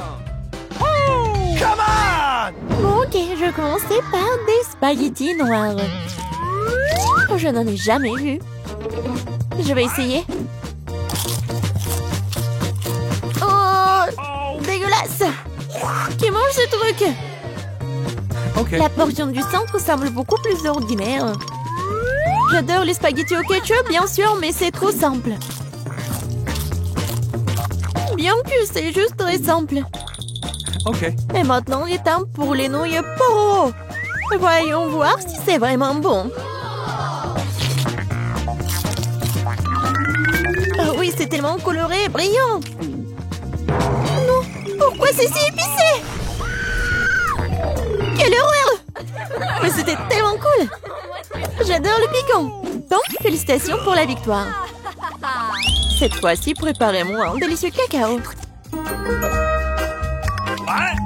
Come on! Bon, ok, je vais commencer par des spaghettis noirs. Je n'en ai jamais vu. Je vais essayer. Oh, dégueulasse! Qui mange ce truc? Ok. La portion du centre semble beaucoup plus ordinaire. J'adore les spaghettis au ketchup, bien sûr, mais c'est trop simple. Bien que c'est juste très simple. Ok. Et maintenant, il est temps pour les nouilles Poro. Voyons voir si c'est vraiment bon. Oh oui, c'est tellement coloré et brillant. Non, pourquoi c'est si épicé? Quelle horreur! Mais c'était tellement cool. J'adore le piquant. Donc, félicitations pour la victoire. Cette fois-ci, préparez-moi un délicieux cacao.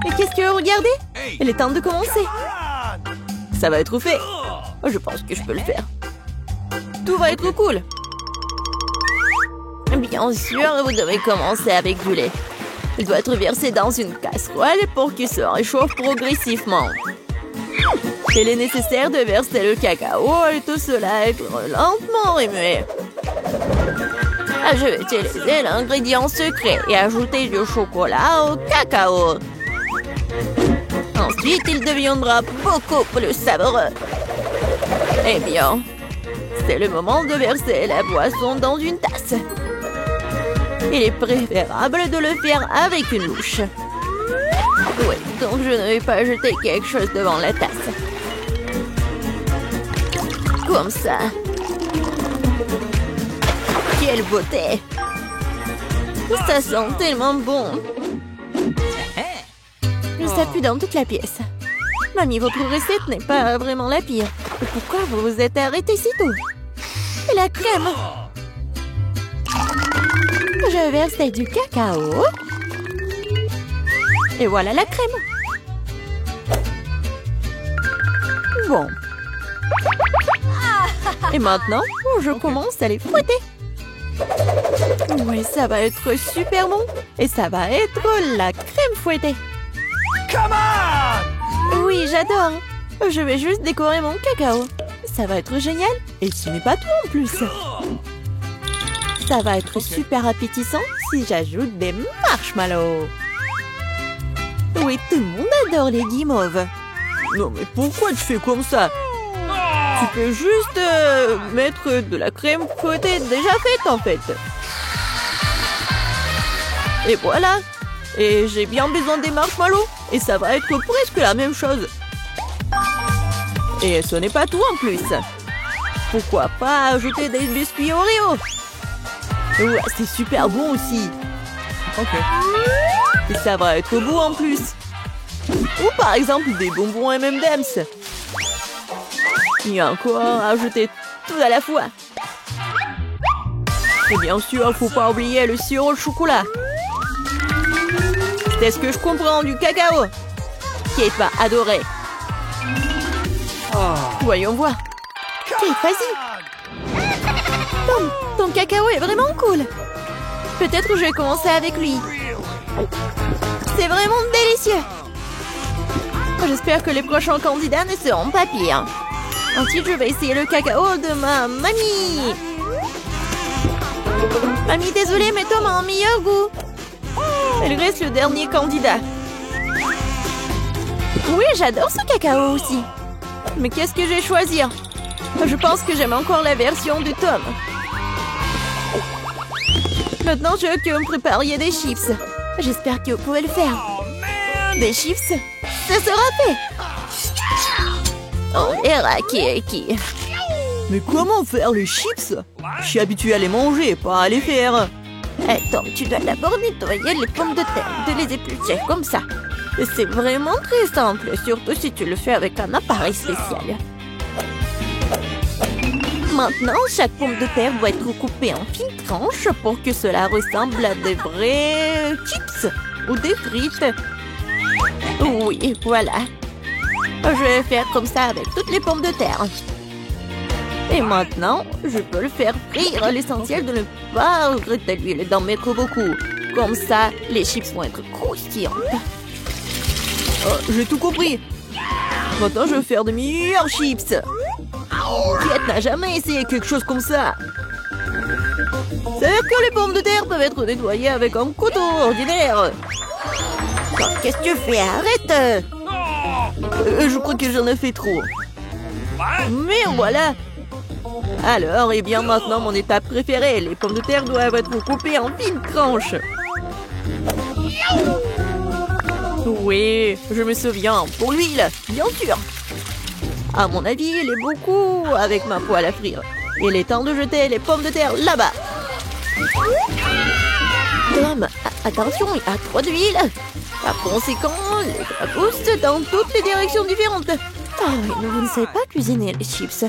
Et qu'est-ce que vous regardez? Il est temps de commencer. Ça va être fait. Je pense que je peux le faire. Tout va être cool. Bien sûr, vous devez commencer avec du lait. Il doit être versé dans une casserole pour qu'il se réchauffe progressivement. Il est nécessaire de verser le cacao et tout cela être lentement remué. Je vais utiliser l'ingrédient secret et ajouter du chocolat au cacao. Ensuite, il deviendra beaucoup plus savoureux. Eh bien, c'est le moment de verser la boisson dans une tasse. Il est préférable de le faire avec une louche. Oui, donc je ne vais pas jeter quelque chose devant la tasse. Comme ça. Quelle beauté! Ça sent tellement bon. Ça pue dans toute la pièce. Mamie, votre recette n'est pas vraiment la pire. Pourquoi vous vous êtes arrêtée si tôt? Et la crème? Je verse du cacao. Et voilà la crème. Bon. Et maintenant, je commence à les fouetter. Oui, ça va être super bon. Et ça va être la crème fouettée. Come on! Oui, j'adore. Je vais juste décorer mon cacao. Ça va être génial. Et ce n'est pas tout en plus. Ça va être super appétissant si j'ajoute des marshmallows. Oui, tout le monde adore les guimauves. Non, mais pourquoi tu fais comme ça? Tu peux juste mettre de la crème fouettée déjà faite, en fait. Et voilà. Et j'ai bien besoin des marshmallows. Et ça va être presque la même chose. Et ce n'est pas tout en plus. Pourquoi pas ajouter des biscuits Oreo? Ouais, c'est super bon aussi. Ok. Et ça va être beau en plus. Ou par exemple des bonbons M&M's. Et encore ajouter tout à la fois. Et bien sûr, faut pas oublier le sirop au chocolat. C'est ce que je comprends du cacao. Kate va adorer. Voyons voir. Kate, vas-y. Tom, ton cacao est vraiment cool. Peut-être que je vais commencer avec lui. C'est vraiment délicieux. J'espère que les prochains candidats ne seront pas pires. Ensuite, je vais essayer le cacao de ma mamie. Mamie, désolée, mais Tom a un meilleur goût. Elle reste le dernier candidat. Oui, j'adore ce cacao aussi. Mais qu'est-ce que je vais choisir? Je pense que j'aime encore la version de Tom. Maintenant, je veux que vous me prépariez des chips. J'espère que vous pouvez le faire. Des chips? Ça sera fait. On verra qui est qui. Mais comment faire les chips? Je suis habituée à les manger, pas à les faire. Tom, tu dois d'abord nettoyer les pommes de terre, de les éplucher comme ça. C'est vraiment très simple, surtout si tu le fais avec un appareil spécial. Maintenant, chaque pomme de terre doit être coupée en fines tranches pour que cela ressemble à des vrais chips ou des frites. Oui, voilà. Je vais faire comme ça avec toutes les pommes de terre. Et maintenant, je peux le faire frire. L'essentiel de ne pas regretter l'huile, d'en mettre beaucoup. Comme ça, les chips vont être croustillantes. J'ai tout compris. Maintenant, je vais faire de meilleurs chips. Kate n'a jamais essayé quelque chose comme ça. C'est-à-dire que les pommes de terre peuvent être nettoyées avec un couteau ordinaire. Qu'est-ce que tu fais? Arrête! Je crois que j'en ai fait trop. Mais voilà. Alors, et bien maintenant, mon étape préférée. Les pommes de terre doivent être coupées en fines tranches. Oui, je me souviens. Pour l'huile, bien sûr. À mon avis, il est beaucoup avec ma poêle à frire. Il est temps de jeter les pommes de terre là-bas. Tom, attention, il y a trop d'huile. Par conséquent, les poussent dans toutes les directions différentes. Ah oui, vous ne savez pas cuisiner les chips.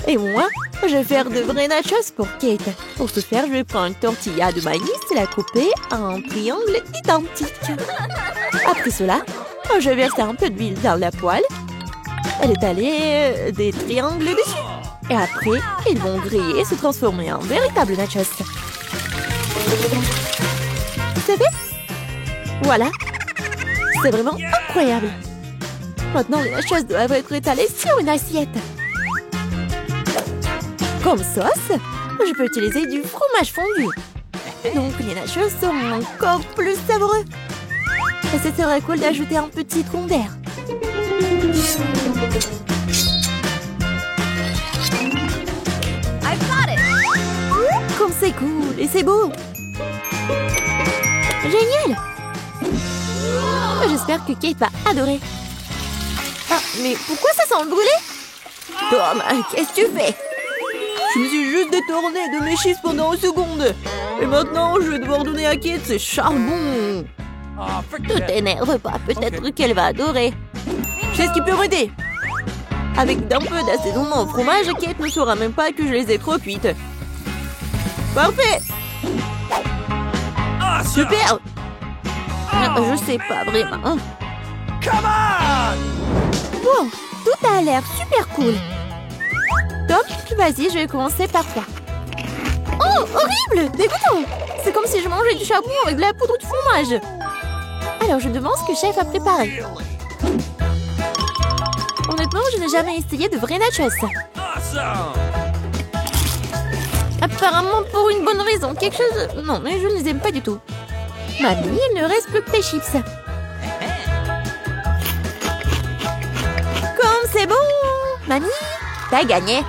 Et moi, je vais faire de vrais nachos pour Kate. Pour ce faire, je vais prendre une tortilla de maïs et la couper en triangles identiques. Après cela, je vais verser un peu d'huile dans la poêle et étaler des triangles dessus. Et après, ils vont griller et se transformer en véritables nachos. C'est fait? Voilà. C'est vraiment incroyable. Maintenant, les nachos doivent être étalés sur une assiette. Comme sauce, je peux utiliser du fromage fondu. Donc, les nachos seront encore plus savoureux. Et ce serait cool d'ajouter un peu de citron vert. Comme c'est cool et c'est beau. Génial. J'espère que Kate va adorer. Ah, mais pourquoi ça sent le brûlé? Tom, qu'est-ce que tu fais? Je me suis juste détournée de mes chips pendant une seconde. Et maintenant, je vais devoir donner à Kate ces charbons. Ne t'énerve pas, peut-être qu'elle va adorer. Je sais ce qui peut m'aider. Avec d'un peu d'assaisonnement au fromage, Kate ne saura même pas que je les ai trop cuites. Parfait. Super. Je sais pas vraiment. Bon, tout a l'air super cool. Tom, vas-y, je vais commencer par toi. Oh, horrible, dégoûtant. C'est comme si je mangeais du charbon avec de la poudre de fromage. Alors, je me demande ce que chef a préparé. Honnêtement, je n'ai jamais essayé de vrais nachos. Apparemment pour une bonne raison. Quelque chose... Non, mais je ne les aime pas du tout. Mamie, il ne reste plus que tes chips. Comme c'est bon. Mamie, t'as gagné.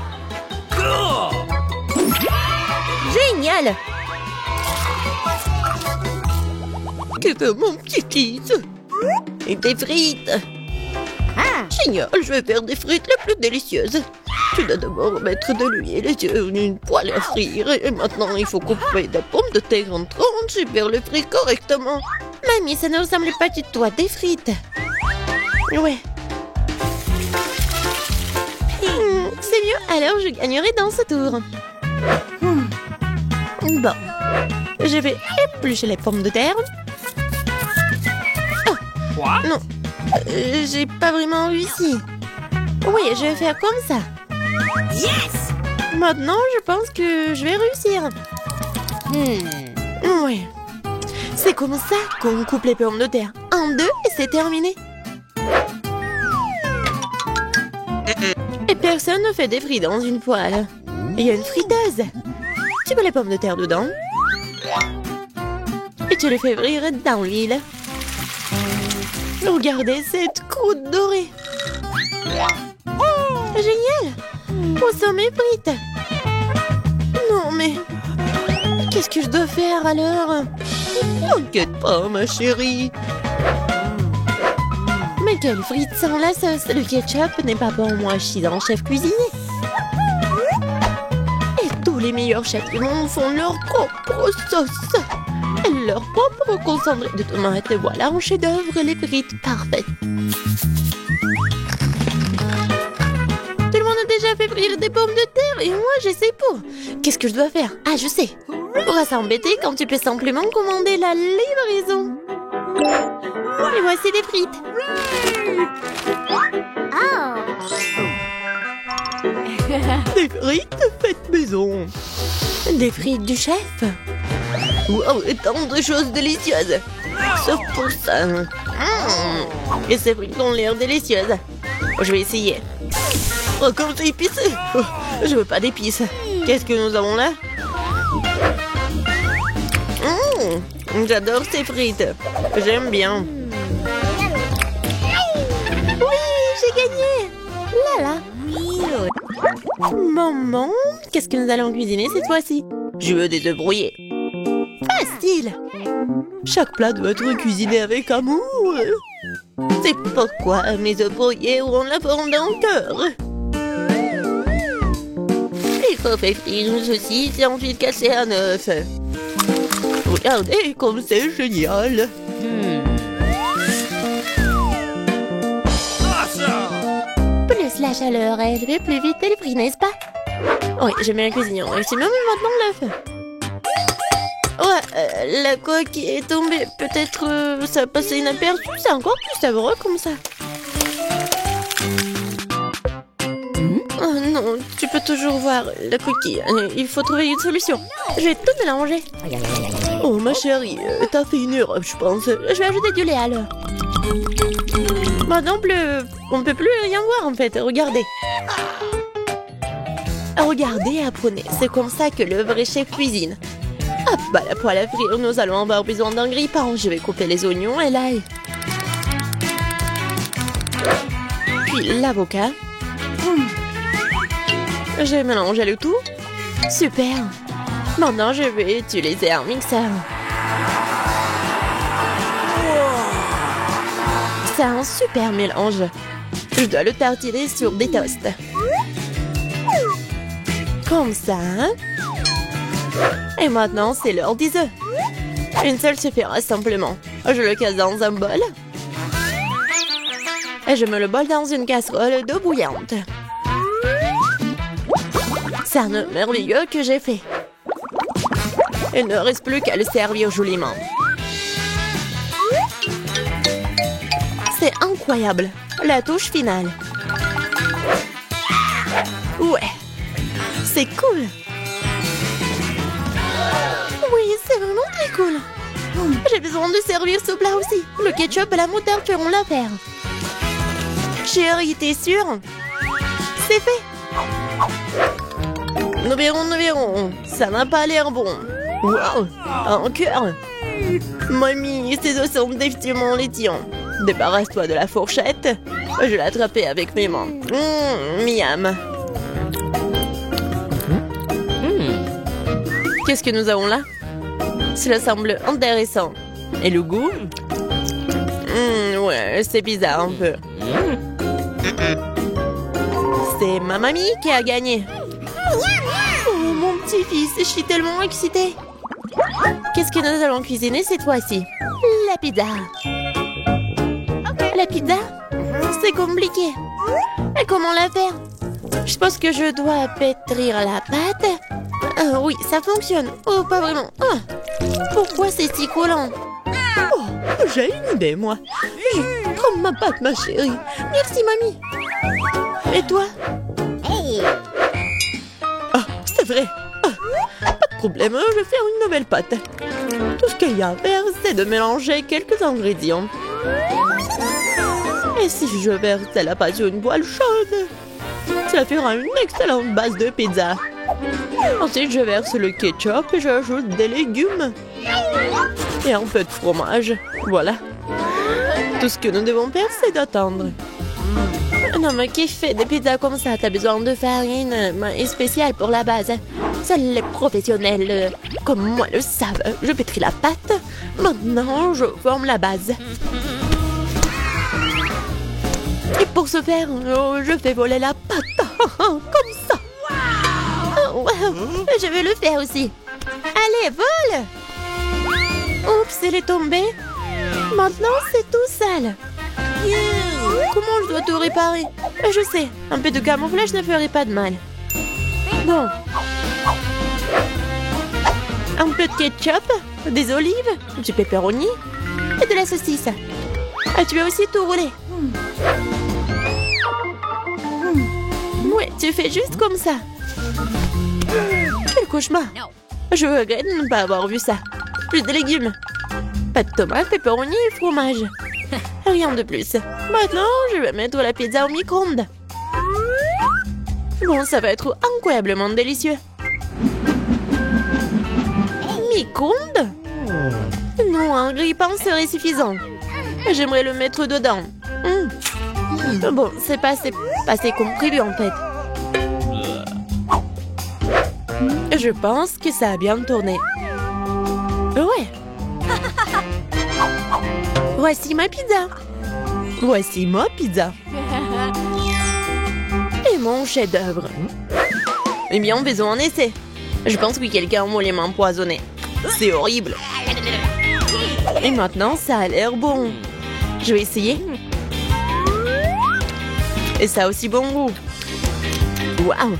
Que veut mon petit-fils? Et des frites. Génial, je vais faire des frites les plus délicieuses. Tu dois d'abord mettre de l'huile sur une poêle à frire. Et maintenant, il faut couper des pommes de terre en tranches et faire les frites correctement. Mamie, ça ne ressemble pas du tout à des frites. Ouais. C'est mieux, alors je gagnerai dans ce tour. Bon, je vais éplucher les pommes de terre. Oh, non, j'ai pas vraiment réussi. Oui, je vais faire comme ça. Yes! Maintenant, je pense que je vais réussir. Oui. C'est comme ça qu'on coupe les pommes de terre. En deux et c'est terminé. Et personne ne fait des frites dans une poêle. Il y a une friteuse. Tu mets les pommes de terre dedans. Et tu les fais frire dans l'huile. Regardez cette croûte dorée. Génial! Où sont mes frites? Non mais... Qu'est-ce que je dois faire alors? T'inquiète pas, ma chérie. Mais quelle frite sans la sauce? Le ketchup n'est pas bon, moi je suis un chef cuisinier. Et tous les meilleurs chefs du monde font leur propre sauce. Et leur propre concentré de tomates. Et voilà un chef-d'œuvre, les frites parfaites. Tout le monde a déjà fait frire des pommes de terre et moi j'essaie pas. Qu'est-ce que je dois faire? Ah, je sais. Pourquoi s'embêter quand tu peux simplement commander la livraison? Et voici des frites. Des frites faites maison. Des frites du chef. Wow, et tant de choses délicieuses. Sauf pour ça. Et ces frites ont l'air délicieuses. Je vais essayer. Oh, comme c'est épicé. Oh, je veux pas d'épices. Qu'est-ce que nous avons là? J'adore ces frites. J'aime bien. Oui, j'ai gagné. Là, là. Maman, qu'est-ce que nous allons cuisiner cette fois-ci? Je veux des œufs brouillés. Facile. Chaque plat doit être cuisiné avec amour. C'est pourquoi mes œufs brouillés auront la forme d'un cœur. Il faut faire frire une saucisse et ensuite casser un œuf. Regardez comme c'est génial. Plus la chaleur élevée, plus vite elle brille, n'est-ce pas? Oui, j'aime bien la cuisine. C'est même maintenant l'œuf. Ouais, la coque est tombée. Peut-être ça a passé inaperçu. C'est encore plus savoureux comme ça. Oh non, tu peux toujours voir la coquille. Il faut trouver une solution. Je vais tout mélanger. Oh ma chérie, t'as fait une erreur, je pense. Je vais ajouter du lait alors. Maintenant, on ne peut plus rien voir en fait. Regardez. Regardez, apprenez. C'est comme ça que le vrai chef cuisine. Hop, bah la poêle à frire, nous allons avoir besoin d'un grille-pain. Je vais couper les oignons et l'ail. Puis l'avocat. Je vais mélanger le tout. Super. Maintenant, je vais utiliser un mixeur. C'est un super mélange. Je dois le tartiner sur des toasts. Comme ça. Et maintenant, c'est l'heure des œufs. Une seule suffira simplement. Je le casse dans un bol. Et je mets le bol dans une casserole d'eau bouillante. C'est un œuf merveilleux que j'ai fait. Il ne reste plus qu'à le servir joliment. C'est incroyable. La touche finale. Ouais. C'est cool. Oui, c'est vraiment très cool. J'ai besoin de servir ce plat aussi. Le ketchup et la moutarde feront l'affaire. Chérie, t'es sûre? C'est fait. Nous verrons. Ça n'a pas l'air bon. Wow, un cœur. Mamie, ces os sont définitivement laitillants. Débarrasse-toi de la fourchette. Je vais l'attraper avec mes mains. Miam. Qu'est-ce que nous avons là? Cela semble intéressant. Et le goût? Ouais, c'est bizarre un peu. C'est ma mamie qui a gagné. Oh, mon petit-fils, je suis tellement excitée. Qu'est-ce que nous allons cuisiner cette fois-ci? La pizza. La pizza? C'est compliqué. Et comment la faire? Je pense que je dois pétrir la pâte. Oui, ça fonctionne. Oh, pas vraiment. Oh, pourquoi c'est si collant? Oh, j'ai une idée, moi. Prends ma pâte, ma chérie. Merci, mamie. Et toi? Ah, c'est vrai. Ah, pas de problème, je vais faire une nouvelle pâte. Tout ce qu'il y a à faire, c'est de mélanger quelques ingrédients. Et si je verse la pâte sur une poêle chaude, ça fera une excellente base de pizza. Ensuite, je verse le ketchup et j'ajoute des légumes. Et un peu de fromage. Voilà. Tout ce que nous devons faire, c'est d'attendre. Non, mais qui fait des pizzas comme ça? T'as besoin de farine spéciale pour la base. Seuls les professionnels comme moi le savent. Je pétris la pâte. Maintenant, je forme la base. Et pour ce faire, je fais voler la pâte. Comme ça. Oh, wow. Je vais le faire aussi. Allez, vole! Oups, elle est tombée. Maintenant, c'est tout sale. Comment je dois tout réparer? Je sais, un peu de camouflage ne ferait pas de mal. Bon. Un peu de ketchup, des olives, du pepperoni et de la saucisse. Ah, tu vas aussi tout rouler. Ouais, tu fais juste comme ça. Quel cauchemar. Je regrette de ne pas avoir vu ça. Plus de légumes. Pas de tomates, pepperoni et fromage. Rien de plus. Maintenant, je vais mettre la pizza au micro-ondes. Bon, ça va être incroyablement délicieux. Micro-ondes? Non, un grille-pain serait suffisant. J'aimerais le mettre dedans. Bon, c'est passé comme prévu en fait. Je pense que ça a bien tourné. Ouais. Voici ma pizza. Voici ma pizza. Et mon chef-d'œuvre. Eh bien, faisons un essai. Je pense que quelqu'un a les mains empoisonnées. C'est horrible. Et maintenant, ça a l'air bon. Je vais essayer. Et ça a aussi bon goût. Waouh!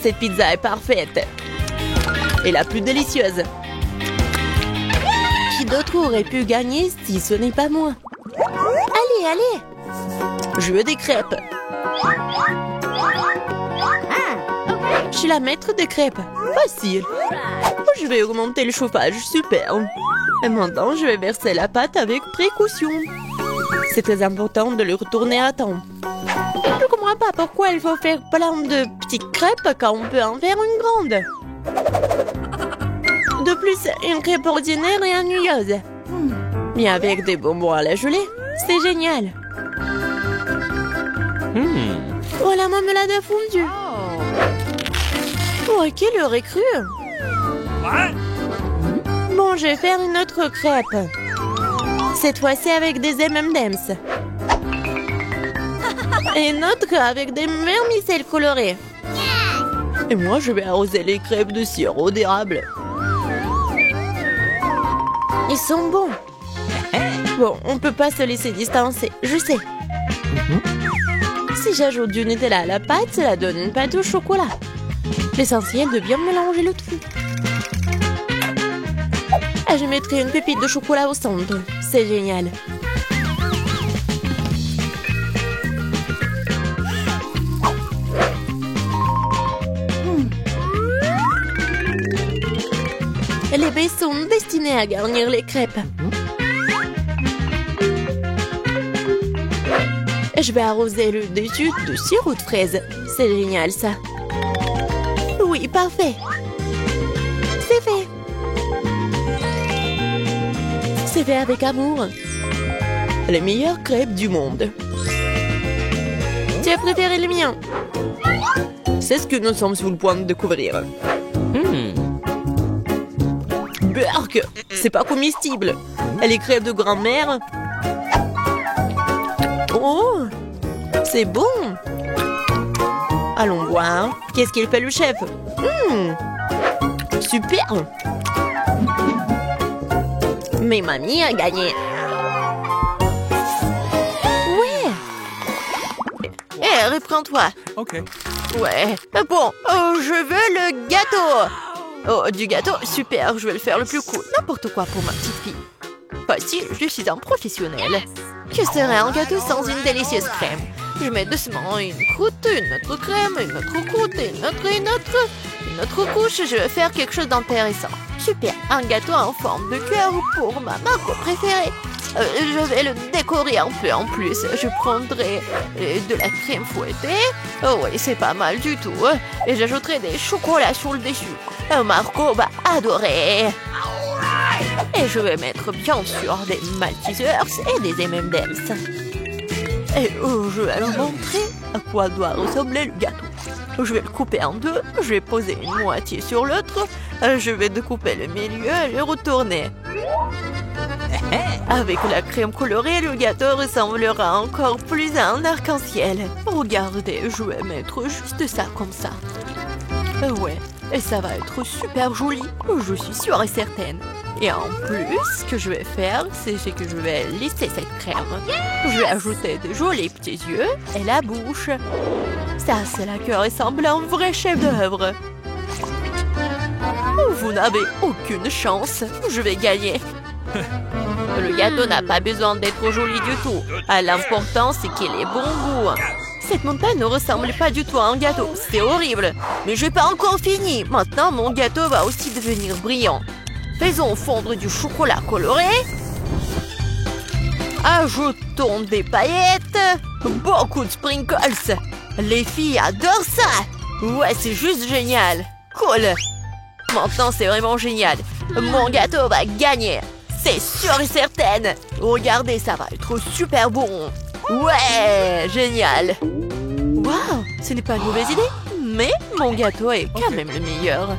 Cette pizza est parfaite. Et la plus délicieuse. Qui d'autre aurait pu gagner si ce n'est pas moi? Allez, allez! Je veux des crêpes. Je suis la maître des crêpes. Facile. Je vais augmenter le chauffage. Super. Et maintenant, je vais verser la pâte avec précaution. C'est très important de le retourner à temps. Je ne comprends pas pourquoi il faut faire plein de petites crêpes quand on peut en faire une grande. De plus, une crêpe ordinaire est ennuyeuse. Mais avec des bonbons à la gelée, c'est génial. Oh, la marmelade a fondu. Oh, quelle heure est crue. Bon, je vais faire une autre crêpe. Cette fois-ci avec des M&M's. Et une autre avec des vermicelles colorées. Et moi, je vais arroser les crêpes de sirop d'érable. Ils sont bons. Bon, on peut pas se laisser distancer, je sais. Si j'ajoute du Nutella à la pâte, cela donne une pâte au chocolat. L'essentiel de bien mélanger le tout. Ah, je mettrai une pépite de chocolat au centre. C'est génial. Les baies sont destinées à garnir les crêpes. Je vais arroser le dessus de sirop de fraise. C'est génial, ça. Oui, parfait. C'est fait. C'est fait avec amour. Les meilleures crêpes du monde. Tu as préféré les miens? C'est ce que nous sommes sur le point de découvrir. Berk, c'est pas comestible. Elle est crève de grand-mère. Oh, c'est bon. Allons voir. Qu'est-ce qu'il fait le chef? Super. Mais mamie a gagné. Ouais. Eh, reprends-toi. Okay. Ouais. Bon, je veux le gâteau. Oh, du gâteau, super, je vais le faire le plus cool. N'importe quoi pour ma petite fille. Facile, je suis un professionnel. Que serait un gâteau sans une délicieuse crème? Je mets doucement une croûte, une autre crème, une autre croûte, une autre couche. Je vais faire quelque chose d'intéressant. Super, un gâteau en forme de cœur pour ma marque préférée. Je vais le décorer un peu en plus. Je prendrai de la crème fouettée. Oh oui, c'est pas mal du tout. Et j'ajouterai des chocolats sur le dessus. Marco va adorer. Et je vais mettre bien sûr des Maltesers et des M&M's. Et je vais leur montrer à quoi doit ressembler le gâteau. Je vais le couper en deux. Je vais poser une moitié sur l'autre. Je vais découper le milieu et le retourner. Avec la crème colorée, le gâteau ressemblera encore plus à un arc-en-ciel. Regardez, je vais mettre juste ça comme ça. Ouais, et ça va être super joli, je suis sûre et certaine. Et en plus, ce que je vais faire, c'est que je vais lisser cette crème. Je vais ajouter de jolis petits yeux et la bouche. Ça, c'est là que ressemble à un vrai chef-d'œuvre. Vous n'avez aucune chance, je vais gagner. Le gâteau n'a pas besoin d'être joli du tout. L'important, c'est qu'il ait bon goût. Cette montagne ne ressemble pas du tout à un gâteau. C'est horrible. Mais je n'ai pas encore fini. Maintenant, mon gâteau va aussi devenir brillant. Faisons fondre du chocolat coloré. Ajoutons des paillettes. Beaucoup de sprinkles. Les filles adorent ça. Ouais, c'est juste génial. Cool. Maintenant, c'est vraiment génial. Mon gâteau va gagner. C'est sûr et certain. Regardez, ça va être super bon. Ouais, génial. Waouh, ce n'est pas une mauvaise idée. Mais mon gâteau est quand même le meilleur.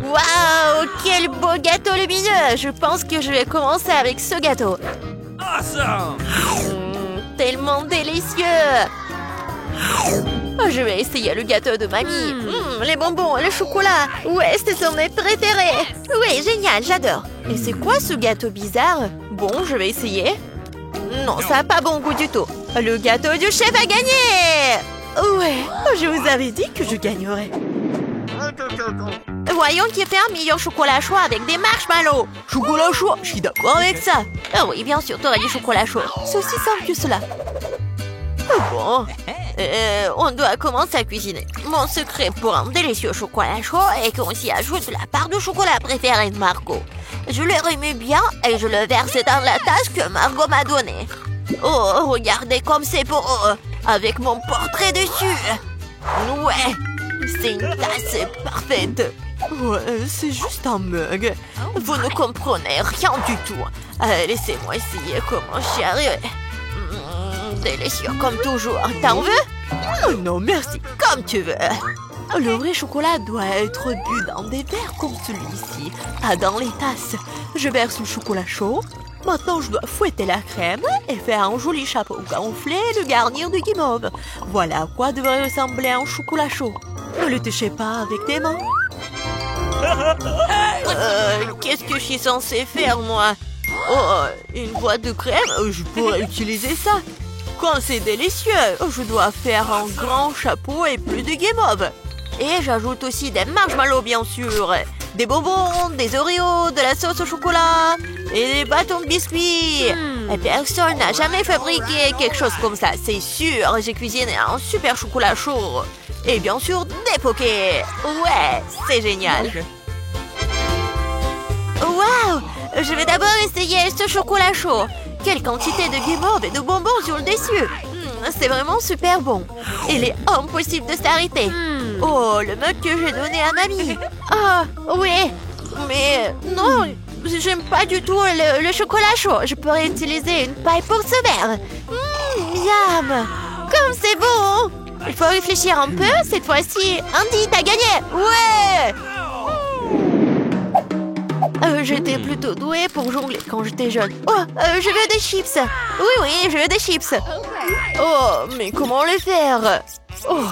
Waouh, quel beau gâteau lumineux. Je pense que je vais commencer avec ce gâteau. Awesome! Tellement délicieux. Je vais essayer le gâteau de mamie. Les bonbons, le chocolat. Ouais, ce sont mes préférés. Oui, génial, j'adore. Et c'est quoi ce gâteau bizarre? Bon, je vais essayer. Non, ça n'a pas bon goût du tout. Le gâteau du chef a gagné. Ouais, je vous avais dit que je gagnerais. Voyons qui fait un meilleur chocolat chaud avec des marshmallows. Chocolat chaud, je suis d'accord avec ça. Ah oui, bien sûr, t'aurais dit chocolat chaud. C'est aussi simple que cela. Bon, on doit commencer à cuisiner. Mon secret pour un délicieux chocolat chaud est qu'on s'y ajoute la part de chocolat préférée de Margot. Je le remue bien et je le verse dans la tasse que Margot m'a donnée. Oh, regardez comme c'est beau, avec mon portrait dessus. Ouais, c'est une tasse parfaite. Ouais, c'est juste un mug. Vous ne comprenez rien du tout. Laissez-moi essayer comment j'y arrive. Délicieux comme toujours. T'en veux? Non, merci. Comme tu veux. Le vrai chocolat doit être bu dans des verres comme celui-ci, pas dans les tasses. Je verse le chocolat chaud. Maintenant, je dois fouetter la crème et faire un joli chapeau gonflé et le garnir de guimauve. Voilà à quoi devrait ressembler un chocolat chaud. Ne le touchez pas avec tes mains. Qu'est-ce que je suis censée faire, moi? Oh, une boîte de crème? Je pourrais utiliser ça. Quand c'est délicieux, je dois faire un grand chapeau et plus de guimauve. Et j'ajoute aussi des marshmallows, bien sûr. Des bonbons, des Oreos, de la sauce au chocolat et des bâtons de biscuits. Et personne n'a jamais fabriqué quelque chose comme ça, c'est sûr. J'ai cuisiné un super chocolat chaud. Et bien sûr, des pokés. Ouais, c'est génial. Waouh! Je vais d'abord essayer ce chocolat chaud. Quelle quantité de guimauve et de bonbons sur le dessus. C'est vraiment super bon. Il est impossible de s'arrêter. Oh, le mug que j'ai donné à mamie. Ah, oui. Mais non, j'aime pas du tout le chocolat chaud. Je pourrais utiliser une paille pour ce verre. Miam. Comme c'est bon. Il faut réfléchir un peu. Cette fois-ci, Andy, t'as gagné. Ouais. J'étais plutôt douée pour jongler quand j'étais jeune. Oh, je veux des chips. Oui, je veux des chips. Oh, mais comment les faire? Oh,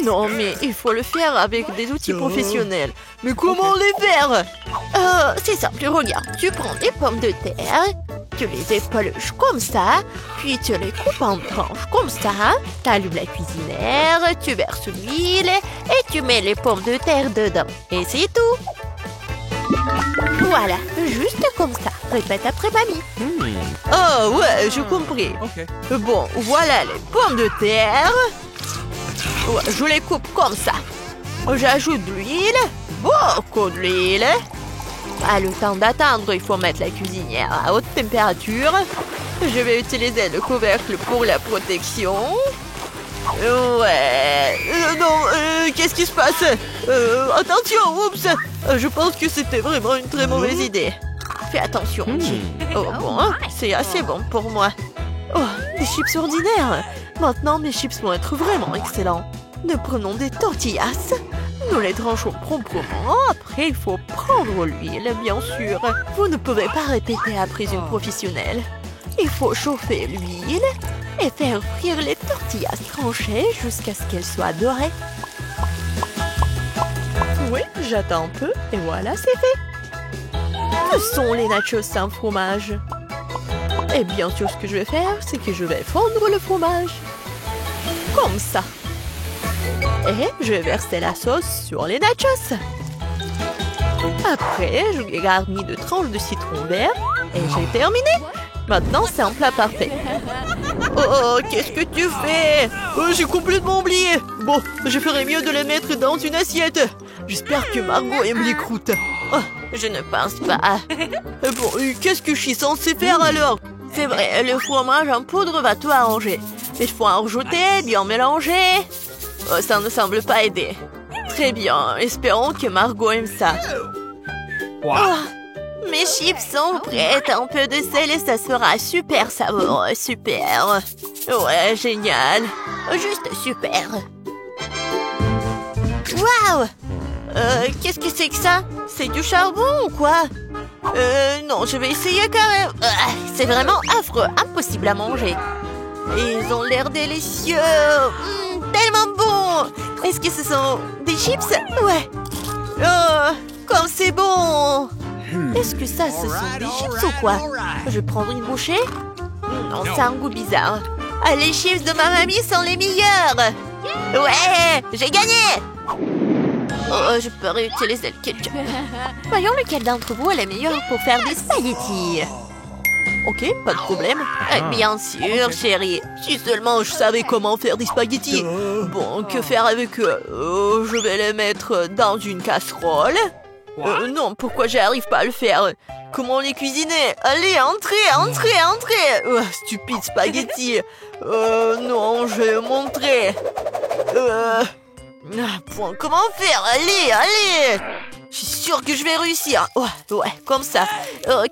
non, mais il faut le faire avec des outils professionnels. Mais comment les faire? C'est simple, regarde. Tu prends des pommes de terre, tu les épluches comme ça, puis tu les coupes en tranches comme ça. T'allumes la cuisinière, tu verses l'huile et tu mets les pommes de terre dedans. Et c'est tout. Voilà, juste comme ça. Répète après mamie. Oh ouais, j'ai compris. Okay. Bon, voilà les pommes de terre. Ouais, je les coupe comme ça. J'ajoute de l'huile, beaucoup de l'huile. Pas le temps d'attendre, il faut mettre la cuisinière à haute température. Je vais utiliser le couvercle pour la protection. Ouais. Non, qu'est-ce qui se passe? Attention, oups. Je pense que c'était vraiment une très mauvaise idée. Fais attention. Oh bon, c'est assez bon pour moi. Oh, des chips ordinaires. Maintenant, mes chips vont être vraiment excellents. Nous prenons des tortillas. Nous les tranchons proprement. Après, il faut prendre l'huile, bien sûr. Vous ne pouvez pas répéter après une professionnelle. Il faut chauffer l'huile et faire frire les tortillas tranchées jusqu'à ce qu'elles soient dorées. Oui, j'attends un peu et voilà, c'est fait. Ce sont les nachos sans fromage. Et bien sûr, ce que je vais faire, c'est que je vais fondre le fromage. Comme ça. Et je vais verser la sauce sur les nachos. Après, je les garnis de tranches de citron vert. Et j'ai terminé. Maintenant, c'est un plat parfait. Oh, qu'est-ce que tu fais? J'ai complètement oublié. Bon, je ferais mieux de les mettre dans une assiette. J'espère que Margot aime les croûtes. Oh, je ne pense pas. Bon, qu'est-ce que je suis censée faire alors? C'est vrai, le fromage en poudre va tout arranger. Il faut en rajouter, bien mélanger. Oh, ça ne semble pas aider. Très bien, espérons que Margot aime ça. Oh, mes chips sont prêtes. Un peu de sel et ça sera super savoureux. Super. Ouais, génial. Juste super. Waouh! Qu'est-ce que c'est que ça? C'est du charbon ou quoi? Non, je vais essayer quand même. C'est vraiment affreux, impossible à manger. Ils ont l'air délicieux. Tellement bon. Est-ce que ce sont des chips? Ouais. Oh, comme c'est bon. Est-ce que ça, ce sont des chips ou quoi? Je vais prendre une bouchée. Non, ça a un goût bizarre. Les chips de ma mamie sont les meilleurs. Ouais, j'ai gagné. Oh, je peux réutiliser le ketchup. Voyons lequel d'entre vous est le meilleur pour faire des spaghettis. Ok, pas de problème. Bien sûr, chérie. Si seulement je savais comment faire des spaghettis. Bon, que faire avec eux? Je vais les mettre dans une casserole. Non, pourquoi j'arrive pas à le faire? Comment les cuisiner? Allez, entrez. Stupide spaghetti. Non, je vais montrer. Comment faire? Allez. Je suis sûre que je vais réussir. Ouais, comme ça.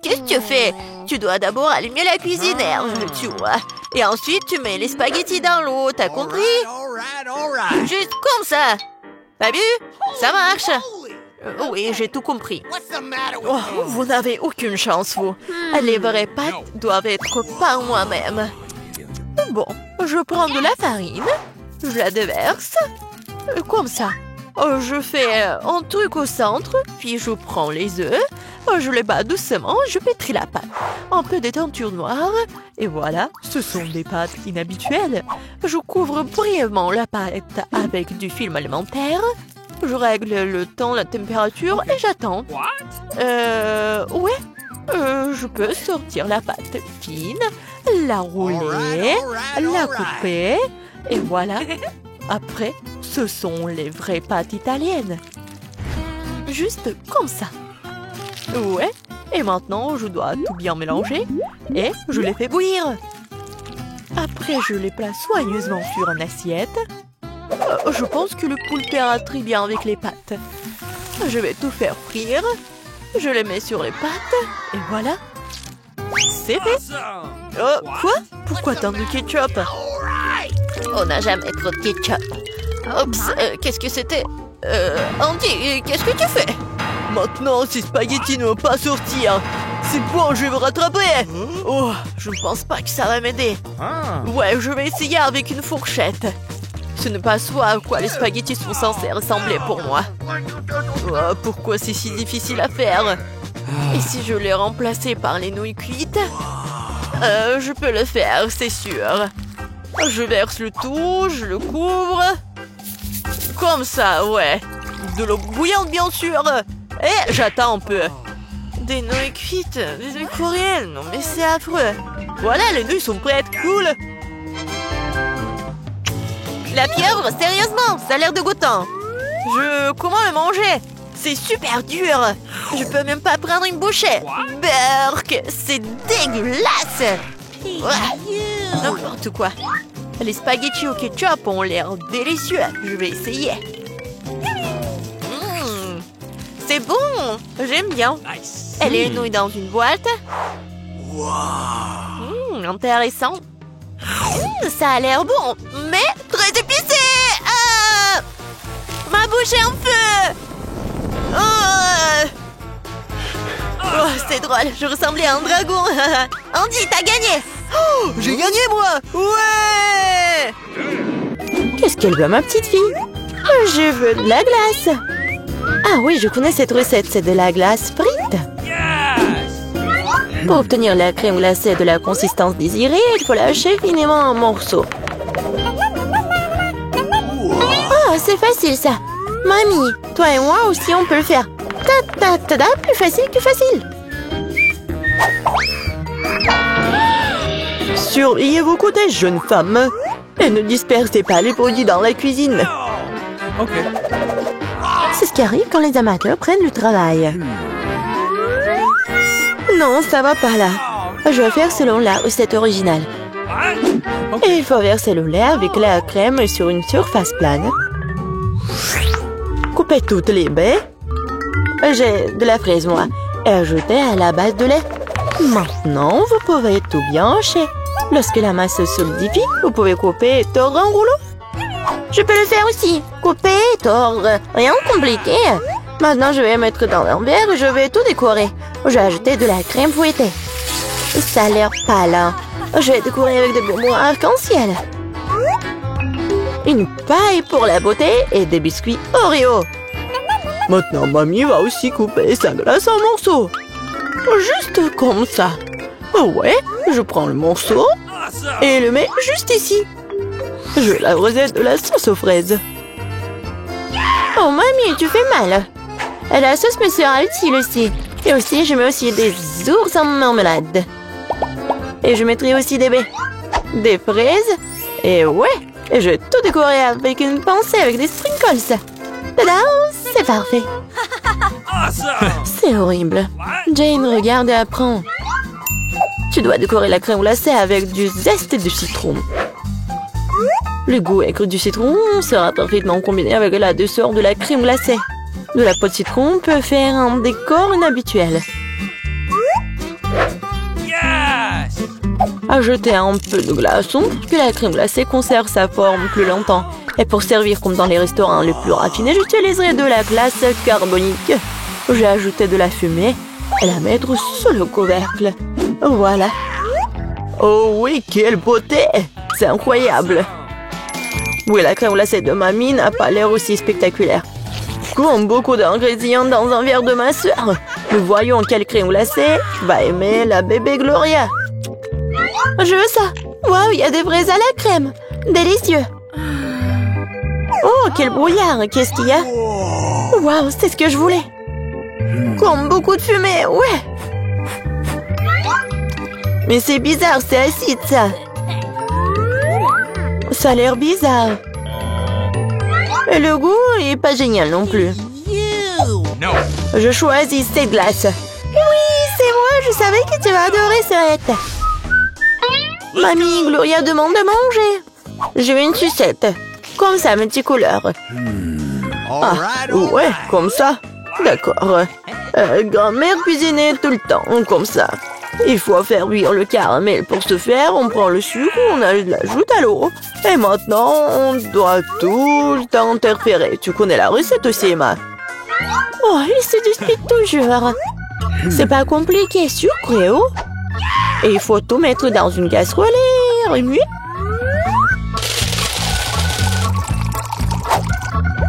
Qu'est-ce que tu fais? Tu dois d'abord allumer la cuisinière, tu vois. Et ensuite, tu mets les spaghettis dans l'eau, t'as compris? Juste comme ça. T'as vu? Ça marche. Oui, j'ai tout compris. Oh, vous n'avez aucune chance, vous. Les vraies pâtes doivent être par moi-même. Bon, je prends de la farine, je la déverse, comme ça. Je fais un truc au centre, puis je prends les œufs, je les bats doucement, je pétris la pâte. Un peu de teinture noire, et voilà, ce sont des pâtes inhabituelles. Je couvre brièvement la pâte avec du film alimentaire. Je règle le temps, la température, et j'attends. Ouais, je peux sortir la pâte fine, la rouler, la couper, et voilà. Après, ce sont les vraies pâtes italiennes. Juste comme ça. Ouais, et maintenant, je dois tout bien mélanger, et je les fais bouillir. Après, je les place soigneusement sur une assiette. Je pense que le poulpe ira très bien avec les pâtes. Je vais tout faire frire. Je les mets sur les pâtes. Et voilà. C'est fait. Quoi? Pourquoi tant de ketchup? On n'a jamais trop de ketchup. Oups, qu'est-ce que c'était? Andy, qu'est-ce que tu fais? Maintenant, ces spaghettis ne vont pas sortir. C'est bon, je vais me rattraper. Oh, je ne pense pas que ça va m'aider. Ouais, je vais essayer avec une fourchette. Ce n'est pas ce à quoi les spaghettis sont censés ressembler pour moi. Oh, pourquoi c'est si difficile à faire? Et si je les remplaçais par les nouilles cuites? Je peux le faire, c'est sûr. Je verse le tout, je le couvre. Comme ça, ouais. De l'eau bouillante, bien sûr. Et j'attends un peu. Des nouilles cuites, des nouilles coréennes. Non, mais c'est affreux. Voilà, les nouilles sont prêtes, cool. La pieuvre, sérieusement, ça a l'air dégoûtant. Comment le manger? C'est super dur. Je peux même pas prendre une bouchée. Berk, c'est dégueulasse. N'importe quoi. Les spaghettis au ketchup ont l'air délicieux. Je vais essayer. C'est bon. J'aime bien. Et les nouilles dans une boîte. Intéressant. Ça a l'air bon, mais très épicé. Ma bouche est en feu. Oh, c'est drôle, je ressemblais à un dragon. Andy, t'as gagné. Oh, j'ai gagné, moi. Ouais. Qu'est-ce qu'elle veut, ma petite fille? Je veux de la glace. Ah oui, je connais cette recette, c'est de la glace frite. Pour obtenir la crème glacée de la consistance désirée, il faut lâcher finement en morceaux. Oh, c'est facile ça. Mamie, toi et moi aussi on peut le faire. Ta-ta-ta-ta, plus facile que facile. Surveillez vos côtés, jeune femme. Et ne dispersez pas les produits dans la cuisine. OK. C'est ce qui arrive quand les amateurs prennent le travail. Non, ça va pas là. Je vais faire selon la recette originale. Et il faut verser le lait avec la crème sur une surface plane. Coupez toutes les baies. J'ai de la fraise, moi. Et ajoutez à la base de lait. Maintenant, vous pouvez tout bien hacher. Lorsque la masse se solidifie, vous pouvez couper et tordre en rouleau. Je peux le faire aussi. Couper et tordre. Rien de compliqué. Maintenant, je vais mettre dans un verre et je vais tout décorer. J'ai ajouté de la crème fouettée. Ça a l'air pâle. Hein? Je vais décorer avec des bonbons arc-en-ciel. Une paille pour la beauté et des biscuits Oreo. Maintenant, mamie va aussi couper sa glace en morceaux. Juste comme ça. Ouais, je prends le morceau et le mets juste ici. Je vais la recette de la sauce aux fraises. Oh, mamie, tu fais mal. Et la sauce me sera utile aussi. Et aussi, je mets aussi des ours en marmelade. Et je mettrai aussi des baies. Des fraises. Et ouais, et je vais tout décorer avec une pincée avec des sprinkles. Tada, c'est parfait. C'est horrible. Jane, regarde et apprends. Tu dois décorer la crème glacée avec du zeste de citron. Le goût aigre du citron sera parfaitement combiné avec la douceur de la crème glacée. De la peau de citron peut faire un décor inhabituel. Ajoutez un peu de glaçon pour que la crème glacée conserve sa forme plus longtemps. Et pour servir comme dans les restaurants les plus raffinés, j'utiliserai de la glace carbonique. J'ai ajouté de la fumée et la mettre sous le couvercle. Voilà. Oh oui, quelle beauté! C'est incroyable. Oui, la crème glacée de mamie n'a pas l'air aussi spectaculaire. Comme beaucoup d'ingrédients dans un verre de ma soeur. Nous voyons quelle crème glacée va aimer la bébé Gloria. Je veux ça. Waouh, il y a des fraises à la crème. Délicieux. Oh, quel brouillard. Qu'est-ce qu'il y a? Waouh, c'est ce que je voulais. Comme beaucoup de fumée, ouais. Mais c'est bizarre, c'est acide, ça. Ça a l'air bizarre. Et le goût est pas génial non plus. Je choisis cette glace. Oui, c'est moi, je savais que tu vas adorer cette. Mamie, Gloria demande de manger. Je veux une sucette. Comme ça, multicouleur. Ah, ouais, comme ça. D'accord. Grand-mère cuisinait tout le temps, comme ça. Il faut faire cuire le caramel. Pour ce faire, on prend le sucre, on l'ajoute à l'eau. Et maintenant, on doit tout le temps interférer. Tu connais la recette aussi, Emma? Oh, ils se disputent toujours. C'est pas compliqué, sucré, oh. Et il faut tout mettre dans une casserole et remuer.